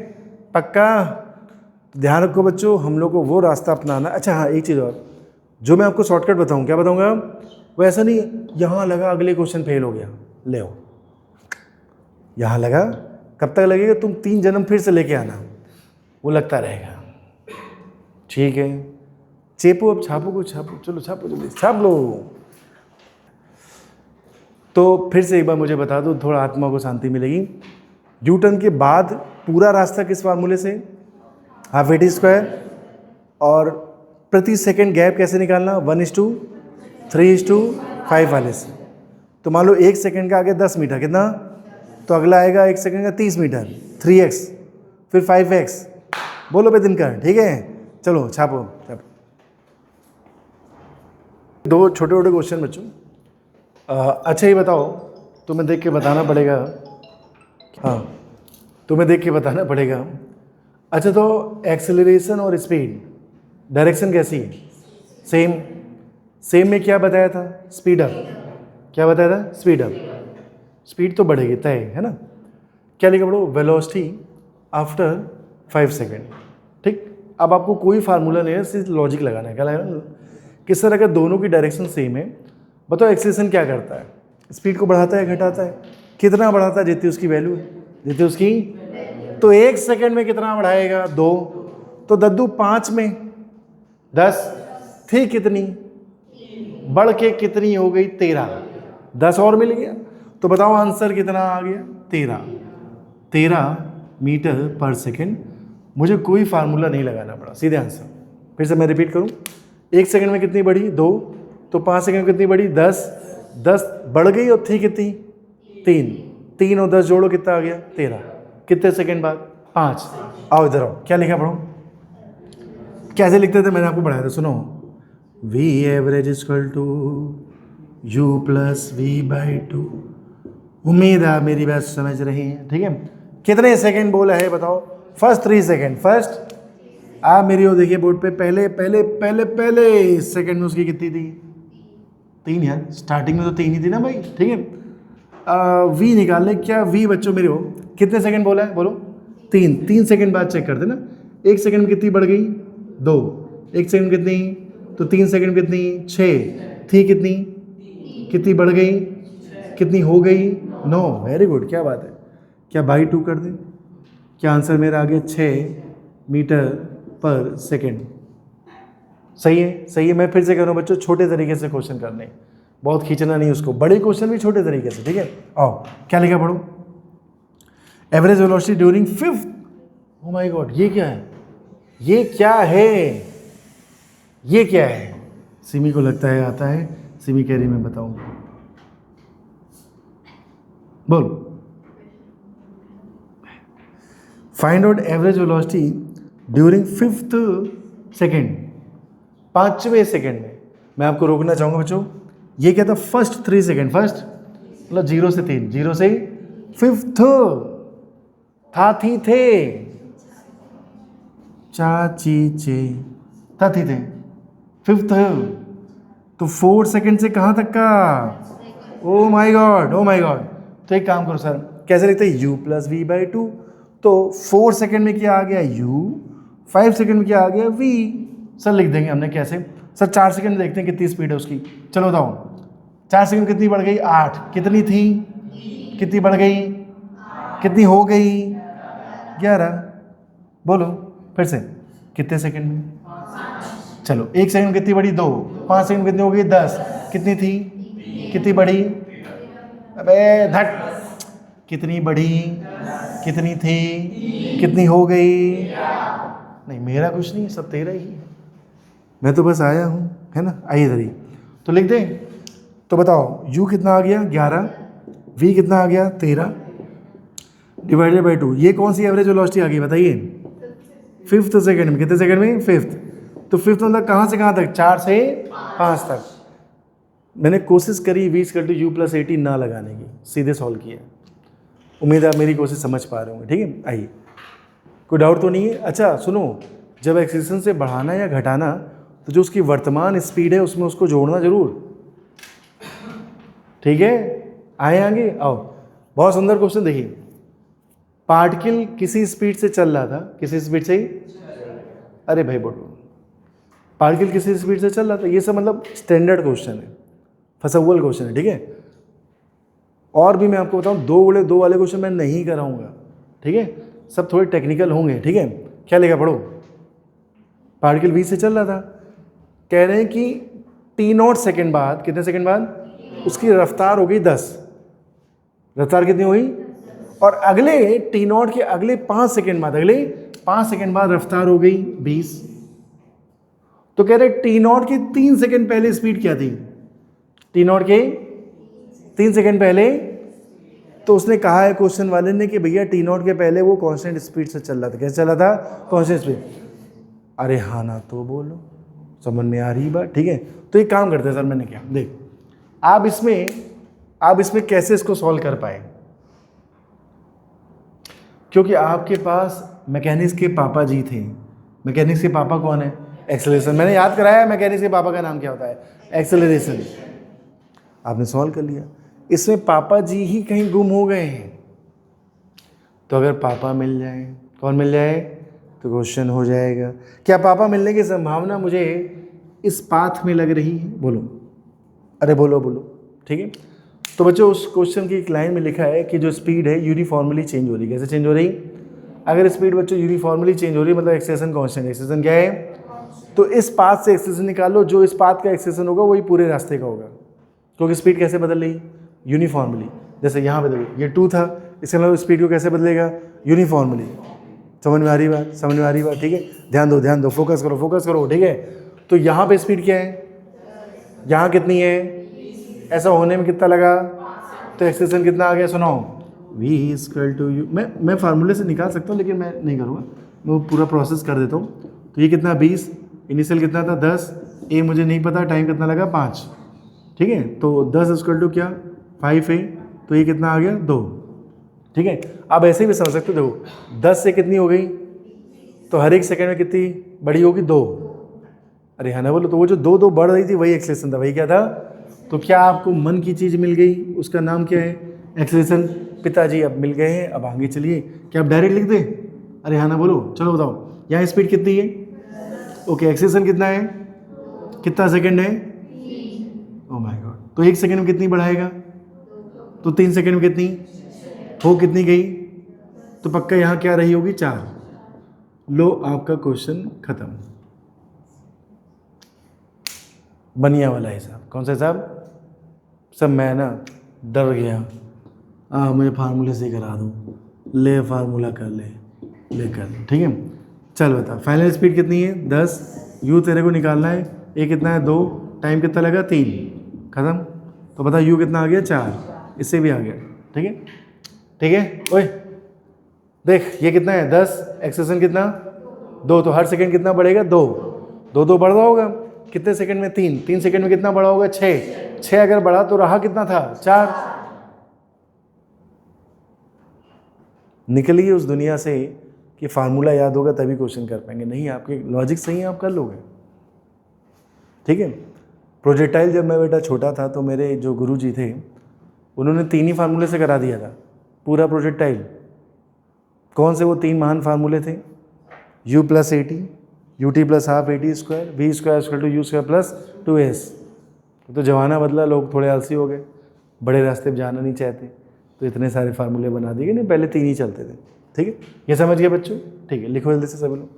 पक्का? ध्यान रखो बच्चों, हम लोग को वो रास्ता अपनाना। अच्छा हाँ, एक चीज़ और, जो मैं आपको शॉर्टकट बताऊँ, क्या बताऊँगा? वो ऐसा नहीं यहाँ लगा अगले क्वेश्चन फेल हो गया, ले आओ यहाँ लगा। कब तक लगेगा? तुम 3 जन्म फिर से लेके आना, वो लगता रहेगा, ठीक है? चेपो, अब छापो को छापो, चलो छापो, जल्दी छाप लो। तो फिर से एक बार मुझे बता दो, थोड़ा आत्मा को शांति मिलेगी। यू टर्न के बाद पूरा रास्ता किस फार्मूले से? हाफ ए टी स्क्वायर। और प्रति सेकंड गैप कैसे निकालना? 1:3:5 वाले से। तो मान लो 1 सेकंड का आगे 10 मीटर, कितना? तो अगला आएगा 1 सेकंड का 30 मीटर, 3x, फिर 5x। बोलो बे दिनकर, ठीक है? चलो छापो छापो। 2 छोटे छोटे क्वेश्चन बच्चों। अच्छा ये बताओ, तुम्हें देख के बताना पड़ेगा। हाँ, तुम्हें देख के बताना पड़ेगा। अच्छा तो एक्सेलरेशन और स्पीड, डायरेक्शन कैसी है? सेम। सेम में क्या बताया था? Speed up. क्या बताया था? Speed up. स्पीड तो बढ़ेगी, तय है ना। क्या लिखा पढ़ो? Velocity after 5 second. ठीक, अब आपको कोई फार्मूला नहीं है, सिर्फ लॉजिक लगाना है। क्या लगाना? किस तरह, अगर दोनों की डायरेक्शन सेम है, बताओ एक्सेलरेशन क्या करता है? स्पीड को बढ़ाता है घटाता है? कितना बढ़ाता है? जितनी उसकी वैल्यू है, जितनी उसकी। तो 1 सेकेंड में कितना बढ़ाएगा? 2। तो दद्दू 5 में 10 थी, कितनी बढ़ के कितनी हो गई? 13। 10 और मिल गया। तो बताओ आंसर कितना आ गया? 13 मीटर पर सेकेंड। मुझे कोई फार्मूला नहीं लगाना पड़ा, सीधे आंसर। फिर से मैं रिपीट करूं, 1 सेकेंड में कितनी बढ़ी? 2। तो 5 सेकेंड में कितनी बढ़ी? 10। 10 बढ़ गई और थी कितनी? 3। 3 और 10 जोड़ो, कितना आ गया? 13। कितने सेकेंड बाद? 5। आओ इधर आओ, क्या लिखा पढ़ो? कैसे लिखते थे? मैंने आपको पढ़ाया था, सुनो। V average equal to U plus V/2। उम्मीद है आप मेरी बात समझ रहे हैं, ठीक है? कितने सेकंड बोला है बताओ? First 3 second. फर्स्ट, आप मेरी ओर देखिए बोर्ड पे, पहले पहले पहले पहले सेकंड में उसकी कितनी थी? 3 यार, स्टार्टिंग में तो 3 ही थी ना भाई, ठीक है? V निकालने, क्या V बच्चों मेरे हो कितने सेकंड बोला है? बोलो। 3 सेकंड बाद चेक करते ना। 1 सेकंड में कितनी बढ़ गई? 2। 1 सेकंड कितनी? तो 3 सेकंड कितनी? 6 थी, कितनी? कितनी बढ़ गई? कितनी हो गई? 9। वेरी गुड, क्या बात है। क्या बाई 2 कर दें? क्या आंसर मेरा आ गया? 6 मीटर पर सेकेंड। सही है, सही है। मैं फिर से कह रहा हूँ बच्चों, छोटे तरीके से क्वेश्चन करने, बहुत खींचना नहीं उसको। बड़े क्वेश्चन भी छोटे तरीके से, ठीक है? आओ, क्या लिखा पढ़ो? Average velocity during 5th। Oh my God, ये क्या है? ये क्या है? ये क्या है? सिमी को लगता है आता है। सिमी कह रही मैं बताऊं, बोल। Find out average velocity during 5th second. 5वें सेकेंड में। मैं आपको रोकना चाहूंगा बच्चों, ये क्या था? First 3 second. फर्स्ट मतलब 0 से 3, 0 से 5th था, थी, थे, चाची चे, था, थी, थे, 5th। तो 4 सेकेंड से कहाँ तक का? Oh my God, oh my God. तो एक काम करो सर, कैसे लिखते हैं? U plus V/2। तो 4 सेकेंड में क्या आ गया? U। 5 सेकेंड में क्या आ गया? V। सर लिख देंगे हमने, कैसे? सर 4 सेकेंड में देखते हैं कितनी स्पीड है उसकी। चलो बताओ, 4 सेकेंड कितनी बढ़ गई? 8। कितनी थी? कितनी बढ़ गई? कितनी हो गई? 11। बोलो फिर से, कितने सेकेंड में? चलो 1 सेकंड में कितनी बढ़ी? 2। 5 सेकंड में कितनी हो गई? 10। कितनी थी? कितनी बढ़ी? अबे धट, कितनी बढ़ी? कितनी थी? कितनी हो गई? नहीं, मेरा कुछ नहीं, सब तेरा ही है। मैं तो बस आया हूँ, है ना? आइए इधर ही तो लिख दें। तो बताओ, U कितना आ गया? 11। V कितना आ गया? 13 डिवाइडेड बाई 2। ये कौन सी एवरेज वेलोसिटी आ गई बताइए? 5th सेकेंड में। कितने सेकेंड में? 5th। तो 5th मतलब कहाँ से कहाँ तक? 4 से 5 तक। मैंने कोशिश करी V = U + 80 ना लगाने की, सीधे सॉल्व किया। उम्मीद है आप मेरी कोशिश समझ पा रहे होंगे, ठीक है? आइए, कोई डाउट तो नहीं है? अच्छा सुनो, जब एक्सेलरेशन से बढ़ाना या घटाना, तो जो उसकी वर्तमान स्पीड है उसमें उसको जोड़ना जरूर, ठीक है? आए आगे, आओ। बहुत सुंदर क्वेश्चन देखिए। पार्टिकल किसी स्पीड से चल रहा था, किसी स्पीड से ही, अरे भाई बोलो, पार्टिकल किसी स्पीड से चल रहा था। ये सब मतलब स्टैंडर्ड क्वेश्चन है, फंसा क्वेश्चन है, ठीक है? और भी मैं आपको बताऊं, 2 वाले क्वेश्चन मैं नहीं कराऊंगा, ठीक है? सब थोड़े टेक्निकल होंगे, ठीक है? क्या लिखा पढ़ो? पार्टिकल V से चल रहा था, कह रहे हैं कि t0 सेकेंड बाद, कितने सेकेंड बाद उसकी रफ्तार हो गई 10। रफ्तार कितनी हुई? और अगले t0 के अगले 5 सेकेंड बाद, अगले 5 सेकेंड बाद रफ्तार हो गई 20। तो कह रहे t0 के 3 सेकेंड पहले स्पीड क्या थी? t0 के 3 सेकेंड पहले, तो उसने कहा है क्वेश्चन वाले ने कि भैया t0 के पहले वो कांस्टेंट स्पीड से चल रहा था। कैसे चल रहा था? Constant speed. अरे हाँ ना तो बोलो, समझ में आ रही बात? ठीक है, तो एक काम करते हैं सर, मैंने क्या देख, आप इसमें कैसे इसको सॉल्व कर पाए, क्योंकि आपके पास मैकेनिक्स के पापा जी थे। मैकेनिक्स के पापा कौन है? एक्सेलरेशन। मैंने याद कराया मैकेनिक्स के पापा का नाम क्या होता है? एक्सेलरेशन। आपने सॉल्व कर लिया। इसमें पापा जी ही कहीं गुम हो गए हैं, तो अगर पापा मिल जाए, कौन मिल जाए, तो क्वेश्चन हो जाएगा। क्या पापा मिलने की संभावना मुझे इस पाथ में लग रही है? बोलो, अरे बोलो बोलो। ठीक है, तो बच्चों उस क्वेश्चन की एक लाइन में लिखा है कि जो स्पीड है यूनिफॉर्मली चेंज हो रही। कैसे चेंज हो रही? अगर स्पीड बच्चों यूनिफॉर्मली चेंज हो रही मतलब एक्सेलेरेशन कांस्टेंट। एक्सेलेरेशन क्या है? तो इस पाथ से एक्सेलेरेशन निकालो, जो इस पाथ का एक्सेलेरेशन होगा वही पूरे रास्ते का होगा, क्योंकि स्पीड कैसे बदल रही? यूनिफॉर्मली। जैसे यहाँ बदल, ये 2 था, इसके अलावा स्पीड को कैसे बदलेगा? यूनिफॉर्मली। समझ में आ रही बात? समझ में आ रही बात? ठीक है, ध्यान दो, फोकस करो। ठीक है, तो यहाँ पे स्पीड क्या है? यहाँ कितनी है? ऐसा होने में कितना लगा? तो एक्सेलेरेशन कितना आ गया? सुनो, v=u। मैं फार्मूले से निकाल सकता हूँ, लेकिन मैं नहीं करूँगा, मैं वो पूरा प्रोसेस कर देता हूँ। तो ये कितना? 20। इनिशियल कितना था? 10। ए मुझे नहीं पता, टाइम कितना लगा? 5। ठीक है, तो 10 क्या? 5 है, तो ये कितना आ गया? 2। ठीक है, आप ऐसे भी समझ सकते हो। देखो 10 से कितनी हो गई, तो हर एक सेकंड में कितनी बड़ी होगी? 2। अरे है ना, बोलो। तो वो जो 2 बढ़ रही थी वही एक्सेलेरेशन था, वही क्या था? तो क्या आपको मन की चीज़ मिल गई, उसका नाम क्या है? एक्सेलेरेशन। पिताजी अब मिल गए हैं, अब आगे चलिए। क्या आप डायरेक्ट लिख दें? अरे हाँ ना, बोलो, चलो बताओ। यहाँ स्पीड कितनी है? ओके, एक्सेलेरेशन कितना है? कितना सेकंड है? Oh my God. तो 1 सेकंड में कितनी बढ़ाएगा? तो 3 सेकंड में कितनी हो? कितनी गई? तो पक्का यहाँ क्या रही होगी? 4। लो, आपका क्वेश्चन खत्म। बनिया वाला हिसाब। कौन सा हिसाब? सब मैं ना डर गया, मुझे फार्मूले से करा दूँ, ले फार्मूला कर ले कर। ठीक है, चल बता, फाइनल स्पीड कितनी है? 10। यू तेरे को निकालना है, ए कितना है? 2। टाइम कितना लगा? 3। खत्म। तो बता यू कितना आ गया? 4। इससे भी आ गया। ठीक है, ठीक है। ओए देख, ये कितना है? 10। एक्सेलेरेशन कितना? 2। तो हर सेकंड कितना बढ़ेगा? 2। 2 बढ़ रहा होगा। कितने सेकंड में? 3। 3 सेकंड में कितना बढ़ा होगा? 6। 6 अगर बढ़ा तो रहा कितना था? 4। निकलिए उस दुनिया से कि फार्मूला याद होगा तभी क्वेश्चन कर पाएंगे। नहीं, आपके लॉजिक सही है, आप कर लोगे। ठीक है, प्रोजेक्टाइल जब मैं बेटा छोटा था तो मेरे जो गुरुजी थे उन्होंने 3 ही फार्मूले से करा दिया था पूरा प्रोजेक्टाइल। कौन से वो 3 महान फार्मूले थे? u + 80, ut + ½ AT², v² = u² + 2s। तो जमाना बदला, लोग थोड़े आलसी हो गए, बड़े रास्ते पे जाना नहीं चाहते, तो इतने सारे फार्मूले बना दिए। नहीं, पहले 3 ही चलते थे। ठीक है, ये समझ गए बच्चों? ठीक है, लिखो जल्दी से सभी लोग।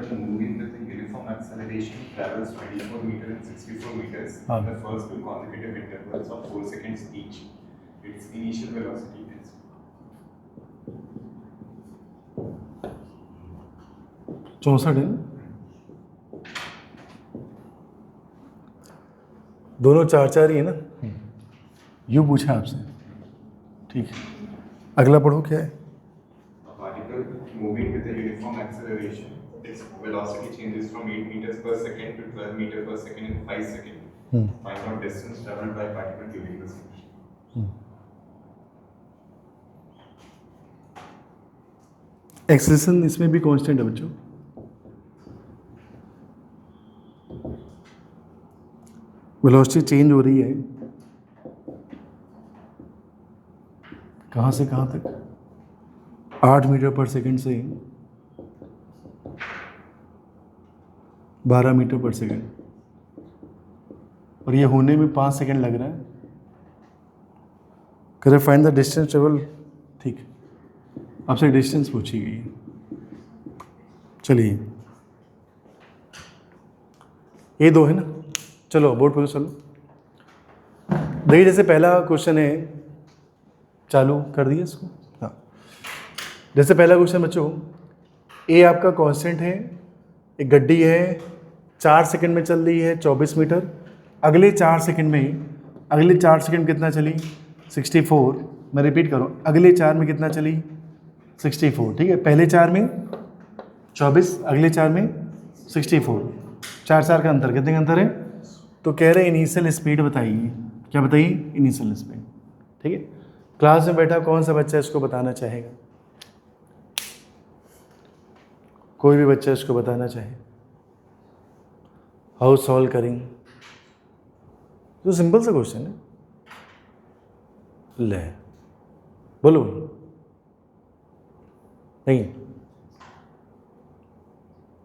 Moving with a uniform acceleration travels 24 meters and 64 meters in the first 2 consecutive intervals of 4 seconds each. Its initial velocity is 64 है। दोनों 4 ही है ना? यू पूछा आपसे। ठीक है, अगला पढ़ो क्या है? a particle moving with a uniform acceleration. Its velocity changes from 8 meters per second to 12 meters per second in 5 seconds. Find out distance traveled by particle during this motion. Acceleration इसमें भी कांस्टेंट है बच्चों। Velocity change हो रही है, कहाँ से कहाँ तक? 8 मीटर पर सेकंड से 12 मीटर पर सेकंड, और ये होने में 5 सेकंड लग रहा है। करें फाइंड द डिस्टेंस ट्रेवल। ठीक, आपसे डिस्टेंस पूछी गई है। चलिए ये 2 है ना, चलो बोर्ड पे चलो। देखिए जैसे पहला क्वेश्चन है, चालू कर दिए इसको। हाँ, जैसे पहला क्वेश्चन बच्चों, ए आपका कांस्टेंट है, एक गड्डी है 4 सेकंड में चल रही है 24 मीटर, अगले 4 सेकंड में, अगले 4 सेकंड कितना चली 64, मैं रिपीट करूँ, अगले 4 में कितना चली 64, ठीक है। पहले 4 में 24, अगले 4 में 64, 4 का अंतर, कितने का अंतर है? तो कह रहे इनिशियल स्पीड बताइए, क्या बताइए? इनिशियल स्पीड, ठीक है। क्लास में बैठा कौन सा बच्चा इसको बताना चाहेगा? कोई भी बच्चा इसको बताना चाहे, हाउ सॉल्व करेंगे? तो सिंपल सा क्वेश्चन है, ले बोलो नहीं,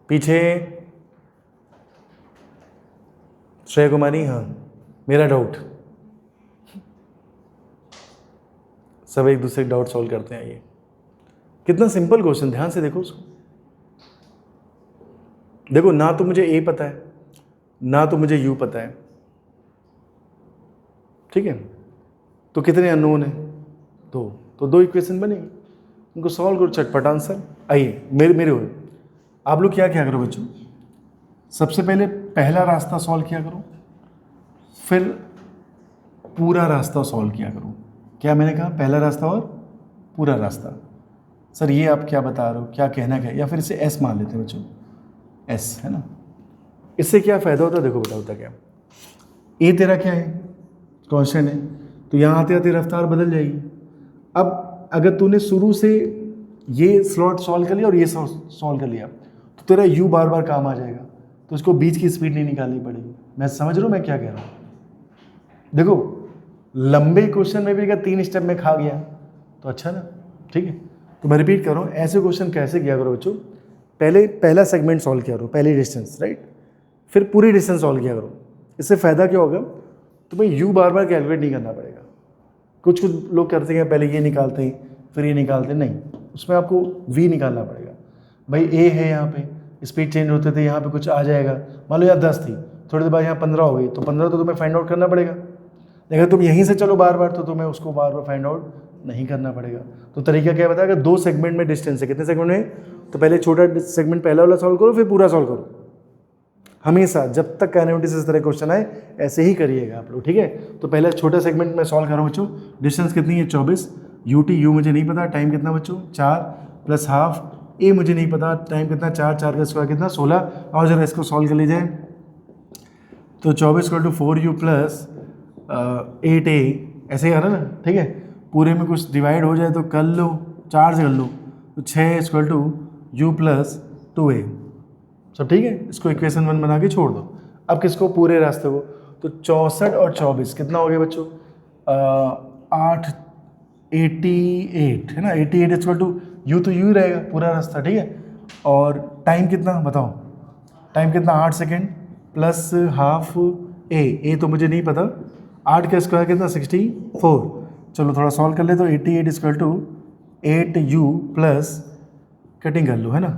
पीछे श्रेया कुमारी, हाँ मेरा डाउट, सब एक दूसरे डाउट सॉल्व करते हैं। ये कितना सिंपल क्वेश्चन, ध्यान से देखो उसको। देखो ना तो मुझे ए पता है, ना तो मुझे यू पता है, ठीक है। तो कितने अननोन है? 2, तो 2 इक्वेशन बनेगी, उनको सॉल्व करो, चटपट आंसर। आइए मेरे हो, आप लोग क्या क्या करो बच्चों, सबसे पहले पहला रास्ता सॉल्व किया करो, फिर पूरा रास्ता सॉल्व किया करो। क्या मैंने कहा? पहला रास्ता और पूरा रास्ता। सर ये आप क्या बता रहे हो, क्या कहना क्या? या फिर इसे एस मान लेते हैं बच्चों, एस है ना। इससे क्या फ़ायदा होता है? देखो बेटा होता क्या, ए तेरा क्या है? कांस्टेंट है, तो यहाँ आते आते रफ्तार बदल जाएगी। अब अगर तूने शुरू से ये स्लॉट सॉल्व कर लिया और ये सॉल्व कर लिया, तो तेरा यू बार बार काम आ जाएगा, तो इसको बीच की स्पीड नहीं निकालनी पड़ेगी। मैं समझ रहा हूँ मैं क्या कह रहा हूँ? देखो लंबे क्वेश्चन में भी अगर 3 स्टेप में खा गया तो अच्छा ना, ठीक है। तो मैं रिपीट कर रहा हूँ, ऐसे क्वेश्चन कैसे किया करो बच्चों, पहले पहला सेगमेंट सॉल्व किया करो, पहली डिस्टेंस, राइट, फिर पूरी डिस्टेंस सॉल्व किया करो। इससे फ़ायदा क्या होगा, तुम्हें यू बार बार कैलकुलेट नहीं करना पड़ेगा। कुछ लोग करते हैं पहले ये निकालते हैं फिर ये निकालते हैं, नहीं, उसमें आपको वी निकालना पड़ेगा। भाई ए है, यहाँ पे स्पीड चेंज होते थे, यहाँ पे कुछ आ जाएगा, मान लो यहाँ 10 थी, थोड़ी देर बाद यहाँ 15 हो गई, तो 15 तो तुम्हें फाइंड आउट करना पड़ेगा। अगर तुम यहीं से चलो बार बार, तो तुम्हें उसको बार बार फाइंड आउट नहीं करना पड़ेगा। तो तरीका क्या बताया, अगर 2 सेगमेंट में डिस्टेंस है, कितने सेगमेंट में, तो पहले छोटा सेगमेंट पहला वाला सॉल्व करो, फिर पूरा सॉल्व करो। हमेशा जब तक काइनेमेटिक्स से इस तरह क्वेश्चन आए ऐसे ही करिएगा आप लोग, ठीक है। तो पहले छोटा सेगमेंट में सॉल्व करो बच्चों। डिस्टेंस कितनी है? 24, यू मुझे नहीं पता, टाइम कितना बच्चों 4 प्लस हाफ, ए मुझे नहीं पता, टाइम कितना 4, 4 का स्क्वायर कितना 16। और जरा इसको सॉल्व कर लीजिए, तो 24 = 4u प्लस 8a, ऐसे ही आ रहा है ना, ठीक है। पूरे में कुछ डिवाइड हो जाए तो कर लो, 4 से कर लो, तो 6 = u प्लस 2a, सब ठीक है। इसको इक्वेशन 1 बना के छोड़ दो। अब किसको? पूरे रास्ते को। तो 64 और 24 कितना हो गया बच्चों? 88 है ना, 88 = यू, तो यू ही रहेगा पूरा रास्ता, ठीक है। और टाइम कितना बताओ? टाइम कितना? 8 सेकेंड प्लस हाफ ए तो मुझे नहीं पता, 8 का स्क्वायर कितना 64। चलो थोड़ा सॉल्व कर ले, तो 88 = 8u प्लस, कटिंग कर लो है ना,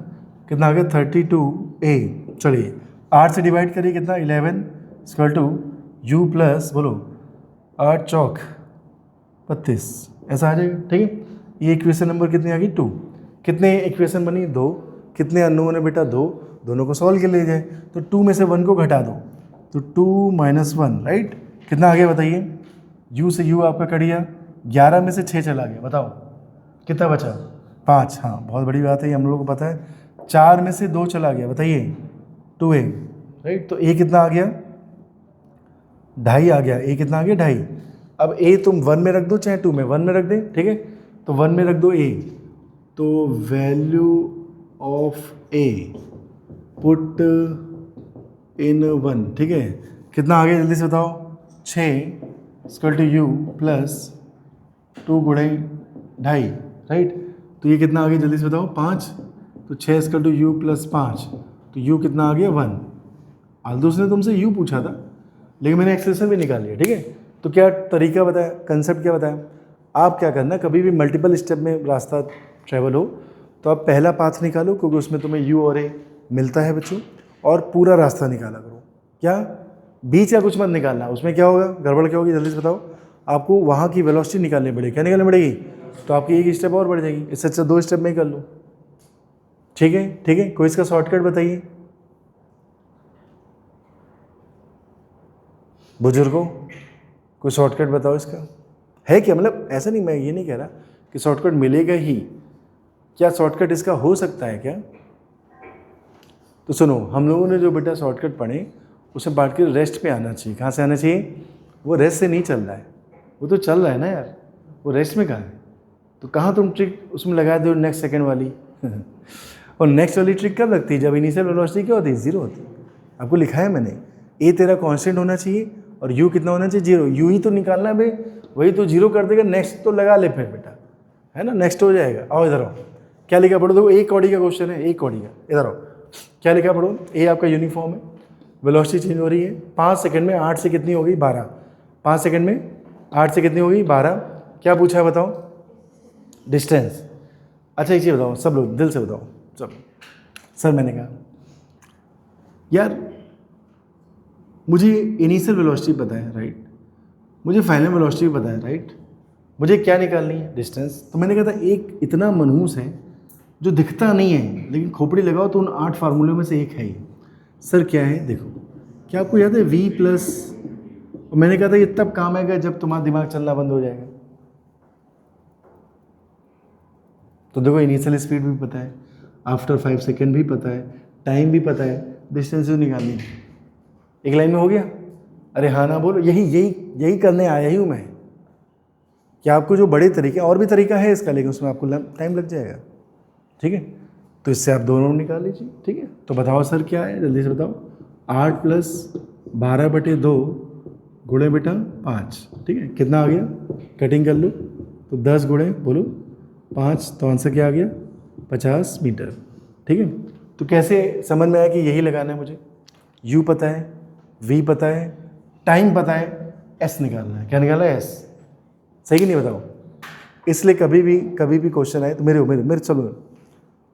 कितना आ गया 32a। चलिए 8 से डिवाइड करिए, कितना 11 = u प्लस, बोलो 8 चौक 32, ऐसा आ जाएगा, ठीक है। ये इक्वेशन नंबर कितनी आ गई? 2। कितने इक्वेशन बनी? 2। कितने अननोन है बेटा? 2। दोनों को सॉल्व कर लीजिए, तो 2 में से 1 को घटा दो, तो 2 - 1, राइट। कितना आ गया बताइए? u से u आपका कट गया, 11 में से 6 चला गया, बताओ कितना बचा? 5। हाँ बहुत बड़ी बात है, ये हम लोग को पता है। 4 में से 2 चला गया, बताइए 2a, राइट। तो a कितना आ गया? 2.5 आ गया। a कितना आ गया? 2.5। अब a तुम 1 में रख दो चाहे 2 में, 1 में रख दे, ठीक है। तो 1 में रख दो a, तो value of a put in 1, ठीक है। कितना आ गया जल्दी से बताओ? 6 = u प्लस 2 × 2.5, राइट। तो ये कितना आ गया जल्दी से बताओ? 5। तो 6 = u प्लस 5, तो u कितना आ गया? 1। आल्दोस ने तुमसे u पूछा था, लेकिन मैंने एक्सप्रेशन भी निकाल लिया, ठीक है। तो क्या तरीका बताया, कंसेप्ट क्या बताया? आप क्या करना, कभी भी मल्टीपल स्टेप में रास्ता ट्रैवल हो तो अब पहला पाथ निकालो क्योंकि उसमें तुम्हें यू और ए मिलता है बच्चों, और पूरा रास्ता निकाला करो। क्या बीच का कुछ मत निकालना, उसमें क्या होगा, गड़बड़ क्या होगी जल्दी से बताओ। आपको वहाँ की वेलोसिटी निकालनी पड़ेगी। क्या निकालनी पड़ेगी? तो आपकी एक स्टेप और बढ़ जाएगी, इससे अच्छा 2 स्टेप में ही कर लो। ठीक है, ठीक है। कोई इसका शॉर्टकट बताइए बुजुर्गों, कोई शॉर्टकट बताओ इसका है क्या? मतलब ऐसा नहीं, मैं ये नहीं कह रहा कि शॉर्टकट मिलेगा ही, क्या शॉर्टकट इसका हो सकता है क्या? तो सुनो, हम लोगों ने जो बेटा शॉर्टकट पढ़े उसमें बांट के रेस्ट पे आना चाहिए। कहाँ से आना चाहिए? वो रेस्ट से नहीं चल रहा है, वो तो चल रहा है ना यार, वो रेस्ट में कहाँ है? तो कहाँ तुम ट्रिक उसमें लगा दो नेक्स्ट सेकंड वाली और नेक्स्ट वाली ट्रिक कब लगती है? जब इनिशियल वेलोसिटी क्या होती है? 0 होती है। आपको लिखा है मैंने, ए तेरा कांस्टेंट होना चाहिए और यू कितना होना चाहिए? 0। यू ही तो निकालना है भाई, वही तो 0 कर देगा, नेक्स्ट तो लगा ले फिर बेटा, है ना, नेक्स्ट हो जाएगा। आओ इधर आओ, क्या लिखा पढ़ो, देखो एक कौड़ी का क्वेश्चन है, एक कौड़ी का, इधर आओ, क्या लिखा पढ़ो। ए आपका यूनिफॉर्म है, वेलोसिटी चेंज हो रही है 5 सेकंड में, 8 से कितनी हो गई? 12। 5 सेकंड में 8 से कितनी हो गई? 12। क्या पूछा है बताओ? डिस्टेंस। अच्छा एक चीज़ बताओ, सब लोग दिल से बताओ, सब। सर मैंने कहा यार मुझे इनिशियल वेलोसिटी पता है, राइट, मुझे फाइनल वेलोसिटी पता है, राइट, मुझे क्या निकालनी है? डिस्टेंस। तो मैंने कहा था एक इतना मनहूस है जो दिखता नहीं है, लेकिन खोपड़ी लगाओ तो उन 8 फार्मूलों में से एक है ही। सर क्या है? देखो, क्या आपको याद है v प्लस, मैंने कहा था ये तब काम आएगा जब तुम्हारा दिमाग चलना बंद हो जाएगा। तो देखो इनिशियल स्पीड भी पता है, आफ्टर 5 सेकेंड भी पता है, टाइम भी पता है, डिस्टेंस भी निकालनी है। एक लाइन में हो गया? अरे हाँ ना बोलो, यही करने आया ही हूँ मैं। क्या आपको जो बड़े तरीके, और भी तरीका है इसका, लेकिन उसमें आपको टाइम लग जाएगा। ठीक है, तो इससे आप दोनों निकाल लीजिए। ठीक है, तो बताओ सर क्या है, जल्दी से बताओ। 8 + 12/2 गुणे बेटा 5। ठीक है, कितना आ गया? कटिंग कर लो तो 10 गुणे बोलो 5, तो आंसर क्या आ गया? 50 मीटर। ठीक है, तो कैसे समझ में आया कि यही लगाना है मुझे? यू पता है, वी पता है, टाइम पता है, एस निकालना है। क्या निकालना है? एस। सही कि नहीं बताओ? इसलिए कभी भी क्वेश्चन आए तो मेरे चलो,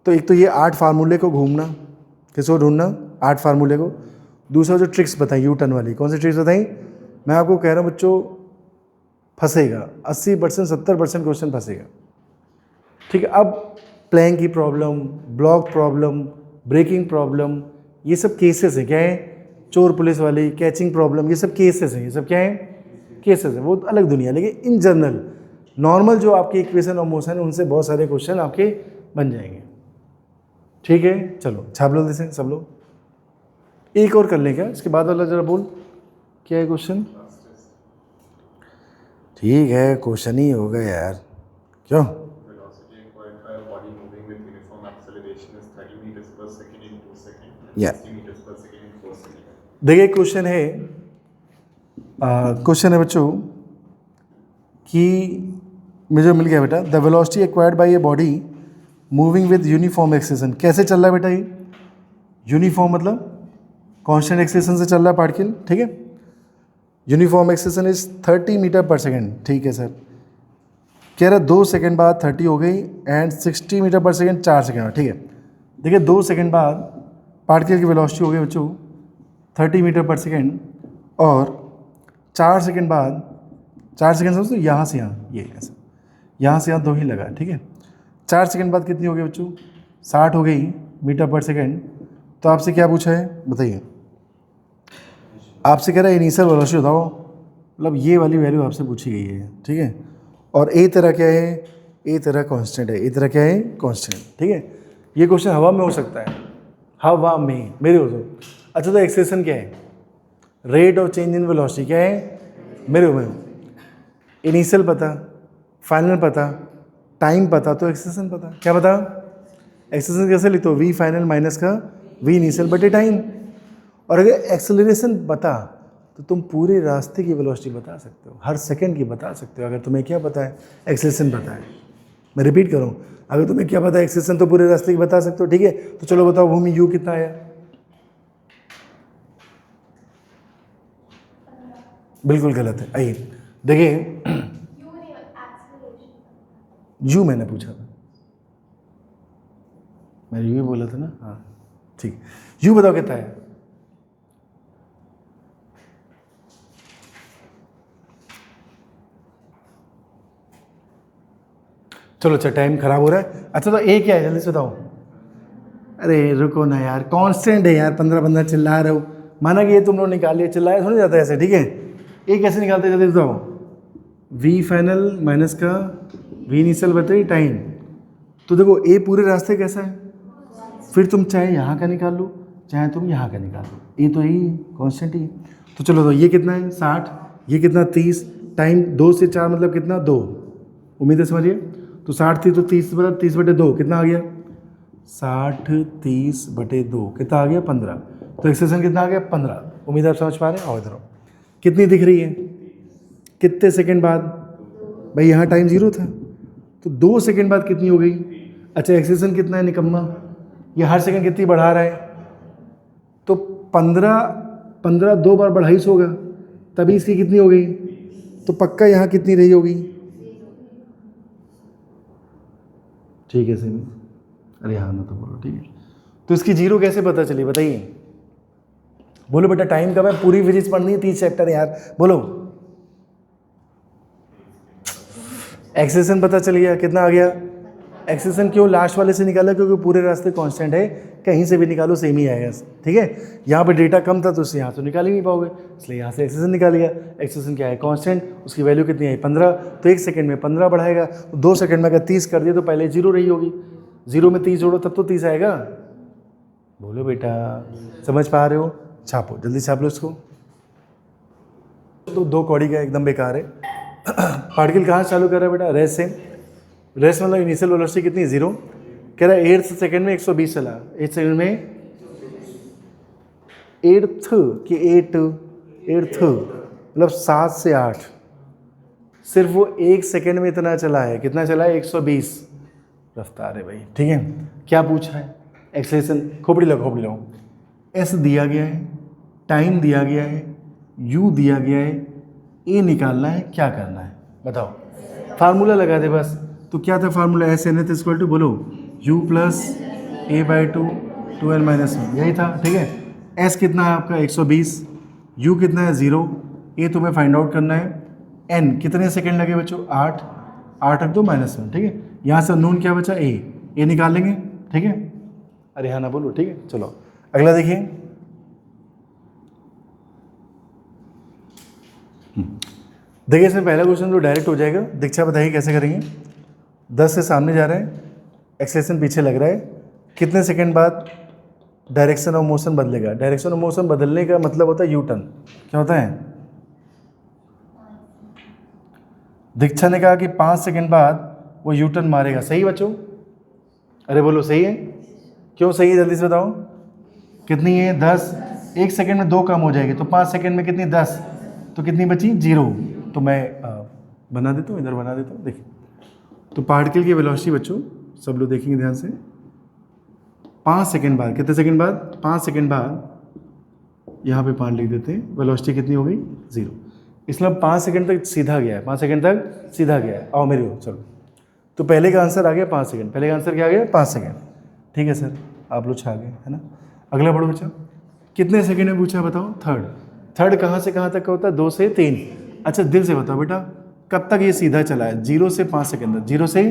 तो एक तो ये 8 फार्मूले को घूमना, किसको ढूंढना? 8 फार्मूले को। दूसरा जो ट्रिक्स बताई यू टर्न वाली, कौन सी ट्रिक्स बताई? मैं आपको कह रहा हूँ बच्चों, फंसेगा 80% 70% क्वेश्चन फंसेगा। ठीक है, अब प्लैंक की problem, block problem, braking problem, ये सब केसेस हैं। क्या है? चोर पुलिस वाली, कैचिंग प्रॉब्लम, ये सब केसेस हैं। ये सब क्या है? केसेस हैं। वो अलग दुनिया, लेकिन इन जनरल नॉर्मल जो आपके इक्वेशन और मोशन है, उनसे बहुत सारे क्वेश्चन आपके बन जाएंगे। ठीक है, चलो छाप लो जैसे सब लोग। एक और कर लें क्या इसके बाद वाला? जरा बोल, क्या है क्वेश्चन? ठीक है, क्वेश्चन ही होगा यार, क्यों? Velocity acquired by a body moving with uniform acceleration is 30 meters per second in 2 seconds, Yeah. 60 meters per second in 4 seconds. देखिए क्वेश्चन है, बच्चों कि मुझे मिल गया बेटा, the velocity acquired by a body moving with uniform acceleration. कैसे चल रहा है बेटा ये? यूनिफॉर्म मतलब कांस्टेंट एक्सेलेरेशन से चल रहा है पार्टिकल। ठीक है, यूनिफॉर्म एक्सेलेरेशन इज 30 मीटर पर सेकेंड। ठीक है सर, कह रहा 2 सेकेंड बाद 30 हो गई एंड 60 मीटर पर सेकेंड 4 सेकेंड बाद। ठीक है, देखिए 2 सेकेंड बाद पार्टिकल की वेलोसिटी हो गई बच्चों 30 मीटर पर सेकेंड, और 4 सेकेंड बाद, 4 सेकेंड समझ तो यहाँ से यहाँ, ये ऐसा यहाँ से यहाँ 2 ही लगा। ठीक है, 4 सेकेंड बाद कितनी हो गई बच्चों? 60 हो गई मीटर पर सेकेंड। तो आपसे क्या पूछा है बताइए? आपसे कह रहा है इनिशियल वेलोसिटी बताओ, मतलब ये वाली वैल्यू आपसे पूछी गई है। ठीक है, और ए तरह क्या है? ए तरह कांस्टेंट है। ए तरह क्या है? कांस्टेंट। ठीक है, ये क्वेश्चन हवा में हो सकता है, हवा में मेरे हो तो। अच्छा, तो एक्सेलेरेशन क्या है? Rate of change in velocity क्या है? मेरे में हो। इनिशियल पता, फाइनल पता, टाइम पता, तो एक्सेलेरेशन पता। क्या पता? एक्सेलेरेशन कैसे लिखते हो? वी फाइनल माइनस का वी इनिशियल बटे टाइम। और अगर एक्सेलरेशन बता तो तुम पूरे रास्ते की वेलोसिटी बता सकते हो, हर सेकंड की बता सकते हो, अगर तुम्हें क्या पता है? एक्सेलरेशन पता है। मैं रिपीट करूँ, अगर तुम्हें क्या पता है? एक्सेलरेशन, तो पूरे रास्ते की बता सकते हो। ठीक है, तो चलो बताओ भूमि यू कितना आया? बिल्कुल गलत है। आइए देखिए, यू मैंने पूछा था, मैंने यूँ ही बोला था ना, हाँ ठीक। यू बताओ कितना है? चलो अच्छा, टाइम खराब हो रहा है। अच्छा तो ए क्या है, जल्दी से बताओ। अरे रुको ना यार, कांस्टेंट है यार, 15 चिल्ला रहे हो। माना कि ये तुम लोग निकाल लिए, चिल्लाया थोड़ी जाता है ऐसे, ठीक है। ए कैसे निकालते हैं, जल्दी बताओ। वी फाइनल माइनस का वी इनिशियल बताइए टाइम। तो देखो ए पूरे रास्ते कैसा है, फिर तुम चाहे यहाँ का निकाल लो, चाहे तुम यहाँ का निकाल लो, ए तो यही कांस्टेंट ही है। तो चलो तो ये कितना है 60, ये कितना 30, टाइम 2 से 4 मतलब कितना 2, उम्मीद है समझिए। तो 60 थी तो 30 मतलब 30/2 कितना आ गया, 60 30/2 कितना आ गया 15। तो एक्सटेंशन कितना आ गया 15। उम्मीद है आप समझ पा रहे हैं। आओ इधर आओ, कितनी दिख रही है, कितने सेकंड बाद, भाई यहाँ टाइम 0 था तो 2 सेकंड बाद कितनी हो गई। अच्छा एक्सटेंशन कितना है निकम्मा, ये हर सेकंड कितनी बढ़ा रहा है, तो 15 2 बार बढ़ाई होगा, तभी इसकी कितनी हो गई। तो पक्का यहाँ कितनी रही होगी, ठीक है सही। अरे हाँ ना तो बोलो, ठीक है। तो इसकी 0 कैसे पता चली बताइए, बोलो बेटा टाइम कब है, पूरी फिजिक्स पढ़नी है 30 चैप्टर यार, बोलो। एक्सेशन पता चल गया, कितना आ गया। एक्सेशन क्यों लास्ट वाले से निकाला, क्योंकि पूरे रास्ते कांस्टेंट है, कहीं से भी निकालो सेम ही आएगा, ठीक है। यहाँ पे डेटा कम था तो उससे यहाँ से निकाल ही नहीं पाओगे, इसलिए यहाँ से एक्सेशन निकाल लिया। एक्सेशन क्या है कांस्टेंट, उसकी वैल्यू कितनी है 15, तो 1 सेकंड में 15 बढ़ाएगा, तो 2 सेकंड में अगर 30 कर दिए तो पहले 0 रही होगी, 0 में 30 जोड़ो तब तो 30 आएगा। बोलो बेटा समझ पा रहे हो, छापो जल्दी छाप लो इसको। तो 2 कौड़ी का एकदम बेकार है। पार्टिकल कहाँ से चालू कर रहा है बेटा, रेस से। रेस मतलब इनिशियल वेलोसिटी कितनी 0, कह रहा है 8 सेकंड में 120 चला, 8 सेकंड में 8 मतलब 7 से 8, सिर्फ वो 1 सेकंड में इतना चला है, कितना चला है 120 रफ्तार है भाई, ठीक है। क्या पूछा है, एक्सेलरेशन, खोपड़ी लो, एस दिया गया है, टाइम दिया गया है, यू दिया गया है, ए निकालना है, क्या करना है बताओ। फार्मूला लगा दे बस। तो क्या था formula, S N th equal to बोलो u प्लस a/2 2n-1, यही था, ठीक है। एस कितना है आपका 120, u कितना है 0, ए तुम्हें फाइंड आउट करना है, एन कितने सेकंड लगे बच्चों 8 रख दो -1, ठीक है। यहाँ से नून क्या बचा ए निकाल लेंगे, ठीक है। अरे हाँ ना बोलो, ठीक है। चलो अगला देखिए, देखिए इसमें पहला क्वेश्चन तो डायरेक्ट हो जाएगा। दीक्षा बताइए कैसे करेंगे। 10 से सामने जा रहे हैं, एक्सेलेरेशन पीछे लग रहा है, कितने सेकंड बाद डायरेक्शन ऑफ मोशन बदलेगा। डायरेक्शन ऑफ मोशन बदलने का मतलब होता है यू टर्न। क्या होता है, दीक्षा ने कहा कि 5 सेकंड बाद वो यू टर्न मारेगा, सही बच्चों। अरे बोलो सही है, क्यों सही है जल्दी से बताओ। कितनी है 10, 1 सेकंड में 2 काम हो जाएगी, तो 5 सेकंड में कितनी 10, तो कितनी बची 0। तो मैं बना देता हूँ, इधर बना देता हूँ, देखिए। तो पार्टिकल की वेलोसिटी बच्चों सब लोग देखेंगे ध्यान से, 5 सेकंड बाद, कितने सेकंड बाद 5 सेकंड बाद, यहाँ पे 5 लिख देते हैं, वेलोसिटी कितनी हो गई 0। इसलिए 5 सेकंड तक सीधा गया है, 5 सेकंड तक सीधा गया है। आओ मेरी ओर चलो। तो पहले का आंसर आ गया 5 सेकंड, पहले का आंसर क्या आ गया 5 सेकंड, ठीक है सर, आप लोग छा गए है ना। अगला पढ़ो बच्चा, कितने सेकंड में पूछा बताओ। थर्ड कहाँ से कहाँ तक का होता है, 2 से 3। अच्छा दिल से बताओ बेटा, कब तक ये सीधा चला है, 0 से 5 सेकंड तक, 0 से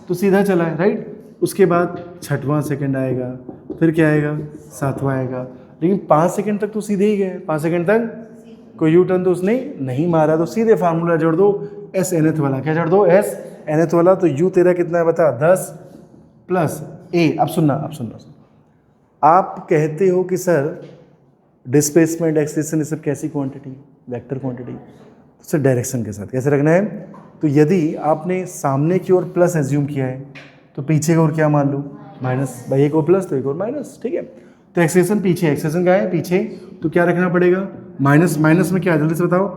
तो सीधा चला है राइट। उसके बाद 6वां सेकंड आएगा, फिर क्या आएगा 7वां आएगा, लेकिन 5 सेकंड तक तो सीधे ही गए, 5 सेकंड तक कोई यू टर्न तो उसने नहीं मारा। तो सीधे फार्मूला जोड़ दो एस एन एथ वाला, क्या जोड़ दो एस एन एथ वाला। तो यू तेरा कितना है बता 10 प्लस ए। अब सुनना, आप कहते हो कि सर डिस्प्लेसमेंट एक्सेलरेशन ये सब कैसी क्वांटिटी, वेक्टर क्वांटिटी, तो सर डायरेक्शन के साथ कैसे रखना है। तो यदि आपने सामने की ओर प्लस एज्यूम किया है तो पीछे की ओर क्या मान लो माइनस, भाई एक और प्लस तो एक और माइनस, ठीक है। तो एक्सेलरेशन पीछे, एक्सेलरेशन क्या है पीछे, तो क्या रखना पड़ेगा माइनस। माइनस में क्या जल्दी से बताओ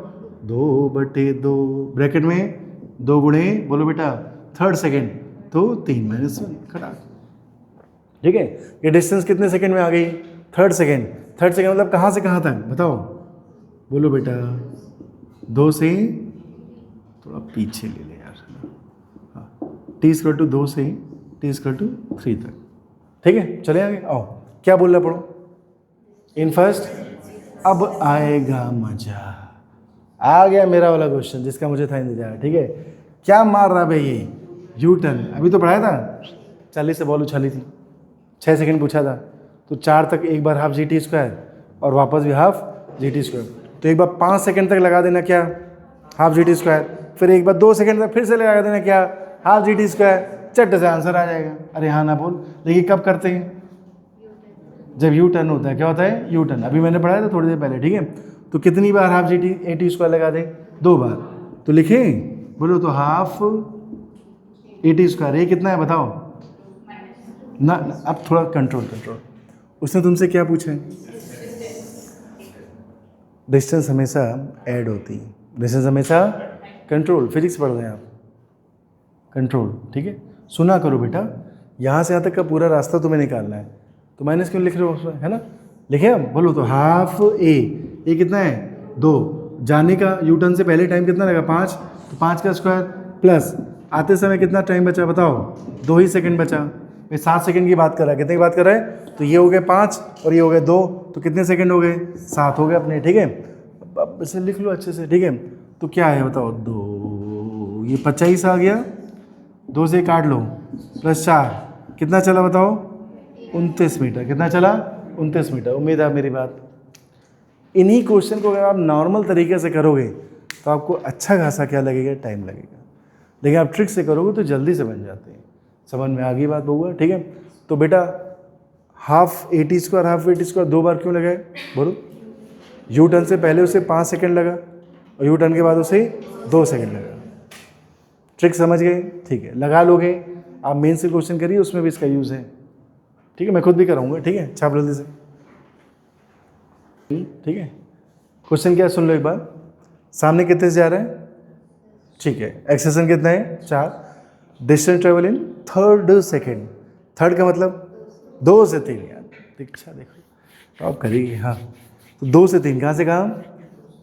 2/2 ब्रैकेट में 2 गुणे बोलो बेटा 3rd सेकेंड, तो 3-1 खड़ा, ठीक है। ये डिस्टेंस कितने सेकंड में आ गई 3rd सेकेंड। 3rd सेकेंड मतलब कहाँ से कहाँ तक बताओ, बोलो बेटा 2 से थोड़ा पीछे ले ले यार, हाँ, t = 2 से t = 3 तक, ठीक है, चले आगे, आओ क्या बोल रहा पढ़ो। इन फर्स्ट, अब आएगा मजा। आ गया मेरा वाला क्वेश्चन जिसका मुझे था इंतजार। ठीक है, क्या मार रहा भाई ये यू टर्न, अभी तो पढ़ाया था 40 से बॉल उछाली थी, 6 सेकंड पूछा था, तो 4 तक एक बार हाफ जी टी स्क्वायर और वापस भी हाफ जी टी स्क्वायर, तो एक बार 5 सेकंड तक लगा देना क्या हाफ जी टी स्क्वायर, फिर एक बार 2 सेकंड तक फिर से लगा देना क्या हाफ जी टी स्क्वायर, चट से आंसर आ जाएगा। अरे हाँ ना बोल, देखिए कब करते हैं, जब यू टर्न होता है। क्या होता है यू टर्न, अभी मैंने पढ़ाया था थोड़ी देर पहले। ठीक है, तो कितनी बार half g t a t square लगा दें, 2 बार, तो लिखें बोलो तो हाफ ए टी स्क्वायर, ये कितना है बताओ ना, अब थोड़ा कंट्रोल। उसने तुमसे क्या पूछा है, डिस्टेंस हमेशा ऐड होती है, डिस्टेंस हमेशा कंट्रोल, फिजिक्स पढ़ रहे हैं आप, कंट्रोल। ठीक है, सुना करो बेटा, यहाँ से यहाँ तक का पूरा रास्ता तुम्हें निकालना है, तो माइनस क्यों लिख रहे हो उसमें, है ना। लिखे हम, बोलो तो हाफ ए, ये कितना है 2, जाने का यू टर्न से पहले टाइम कितना लगा 5, तो 5 का स्क्वायर प्लस आते समय कितना टाइम बचा बताओ, 2 ही सेकंड बचा। ये 7 सेकंड की बात कर रहा है, कितने की बात कर रहा है, तो ये हो गए 5 और ये हो गए 2, तो कितने सेकंड हो गए 7 हो गए अपने। ठीक है, अब इसे लिख लो अच्छे से। ठीक है, तो क्या है बताओ 2, ये 25 आ गया, 2 से काट लो प्लस 4, कितना चला बताओ 29 मीटर, कितना चला 29 मीटर। उम्मीद है मेरी बात, इन्हीं क्वेश्चन को अगर आप नॉर्मल तरीके से करोगे तो आपको अच्छा खासा क्या लगेगा, टाइम लगेगा, लेकिन आप ट्रिक से करोगे तो जल्दी से बन जाते हैं। समझ में आ गई बात बउआ। ठीक है, तो बेटा हाफ ए टी स्क्वायर हाफ ए टी स्क्वायर 2 बार क्यों लगाए बोलो, यू टर्न से पहले उसे 5 सेकंड लगा और यू टर्न के बाद उसे 2 सेकंड लगा। ट्रिक समझ गए, ठीक है, लगा लोगे आप। मेन से क्वेश्चन करिए, उसमें भी इसका यूज़ है। ठीक है, मैं खुद भी कराऊंगा। ठीक है, छाप जल्दी से। ठीक है, क्वेश्चन क्या सुन लो एक बार, सामने कितने से जा रहे हैं, ठीक है, एक्सेशन कितना है 4, distance travel in 3rd second, 3rd का मतलब 2 से 3 यार, दीक्षा देखो तो आप करिए। हाँ, तो 2 से 3 कहाँ से कहाँ,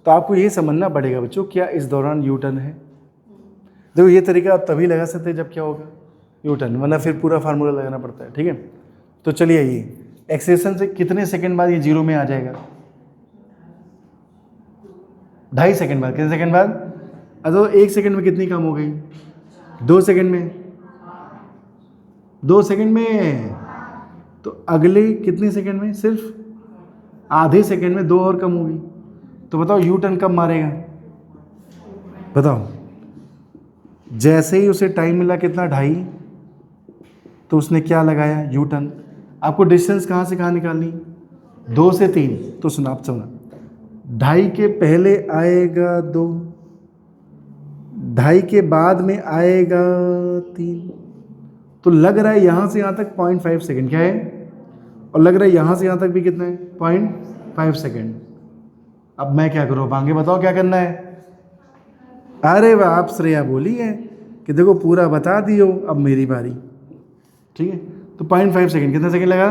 तो आपको ये समझना पड़ेगा बच्चों क्या इस दौरान यू टर्न है। देखो ये तरीका आप तभी लगा सकते हैं जब क्या होगा यू टर्न, वरना फिर पूरा फार्मूला लगाना पड़ता है। ठीक है, तो चलिए ये एक्सेशन से कितने सेकंड बाद ये 0 में आ जाएगा, 2.5 सेकंड बाद, कितने सेकंड बाद, तो 1 सेकंड में कितनी कम हो गई, 2 सेकंड में, 2 सेकंड में, तो अगले कितने सेकंड में, सिर्फ आधे सेकंड में 2 और कम होगी। तो बताओ यू टर्न कब मारेगा, बताओ। जैसे ही उसे टाइम मिला कितना 2.5, तो उसने क्या लगाया यू टर्न। आपको डिस्टेंस कहाँ से कहाँ निकालनी, 2 से 3, तो सुना आप सुना, 2.5 के पहले आएगा 2, 2.5 के बाद में आएगा 3, तो लग रहा है यहाँ से यहाँ तक 0.5 सेकेंड, क्या है, और लग रहा है यहाँ से यहाँ तक भी कितना है 0.5 सेकेंड। अब मैं क्या करूँ, आगे बताओ क्या करना है। अरे वाह, आप श्रेया बोली है कि देखो पूरा बता दियो, अब मेरी बारी। ठीक है, तो 0.5 सेकेंड, कितना सेकेंड लगा,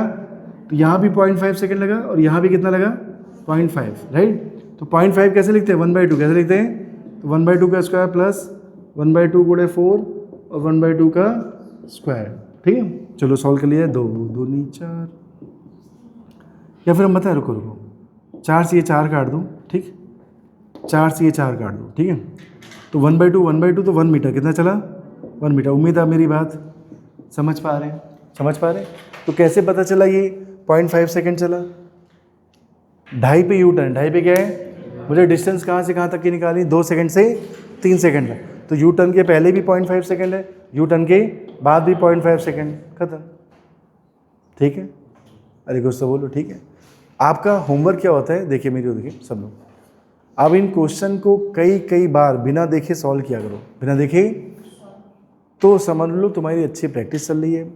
तो यहाँ भी 0.5 सेकेंड लगा और यहाँ भी कितना लगा 0.5, राइट। तो 0.5 कैसे लिखते हैं, 1/2 कैसे लिखते हैं, तो 1/2 का स्क्वायर प्लस 1/2 गुणे 4 और 1/2 का स्क्वायर। ठीक है, चलो सॉल्व कर लिया, 2 दूनी 4, या फिर हम बताए रुको 4 से ये 4 काट दूँ, ठीक, 4 से ये 4 काट दूँ, ठीक है, तो 1/2 तो 1 मीटर, कितना चला 1 मीटर। उम्मीद है मेरी बात समझ पा रहे हैं, समझ पा रहे हैं। तो कैसे पता चला ये 0.5 सेकेंड चला, 2.5 पे यू टर्न, 2.5 पे क्या है, मुझे डिस्टेंस कहाँ से कहाँ तक की निकाली, 2 सेकंड से 3 सेकंड है, तो यू टर्न के पहले भी 0.5 सेकंड है, यू टर्न के बाद भी 0.5 सेकंड, खत्म। ठीक है, अरे कुछ तो बोलो। ठीक है, आपका होमवर्क क्या होता है, देखिए मेरी, देखिए सब लोग, आप इन क्वेश्चन को कई बार बिना देखे सॉल्व किया करो, बिना देखे, तो समझ लो तुम्हारी अच्छी प्रैक्टिस चल रही है।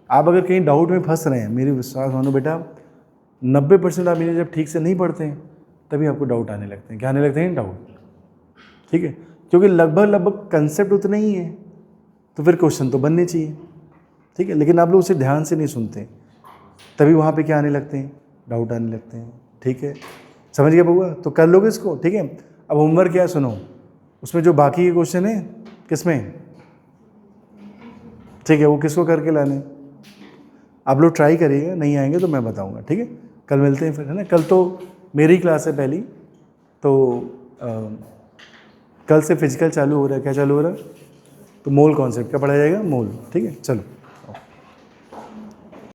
आप अगर कहीं डाउट में फंस रहे हैं, मेरी विश्वास मानो बेटा 90% आप इन्हें जब ठीक से नहीं पढ़ते हैं तभी आपको डाउट आने लगते हैं। क्या आने लगते हैं, डाउट। ठीक है, क्योंकि लगभग कंसेप्ट उतना ही है, तो फिर क्वेश्चन तो बनने चाहिए। ठीक है, लेकिन आप लोग उसे ध्यान से नहीं सुनते, तभी वहाँ पे क्या आने लगते हैं, डाउट आने लगते हैं। ठीक है, समझ गया बउआ, तो कर लोगे इसको। ठीक है, अब होमवर्क क्या है सुनो, उसमें जो बाकी के क्वेश्चन है किसमें, ठीक है, वो किसको करके लाने, आप लोग ट्राई करिएगा, नहीं आएंगे तो मैं बताऊंगा, ठीक है। कल मिलते हैं फिर, है ना। कल तो मेरी क्लास है पहली, तो कल से फिजिकल चालू हो रहा है। क्या चालू हो रहा है? तो मोल कॉन्सेप्ट का पढ़ाया जाएगा, मोल, ठीक है। चलो।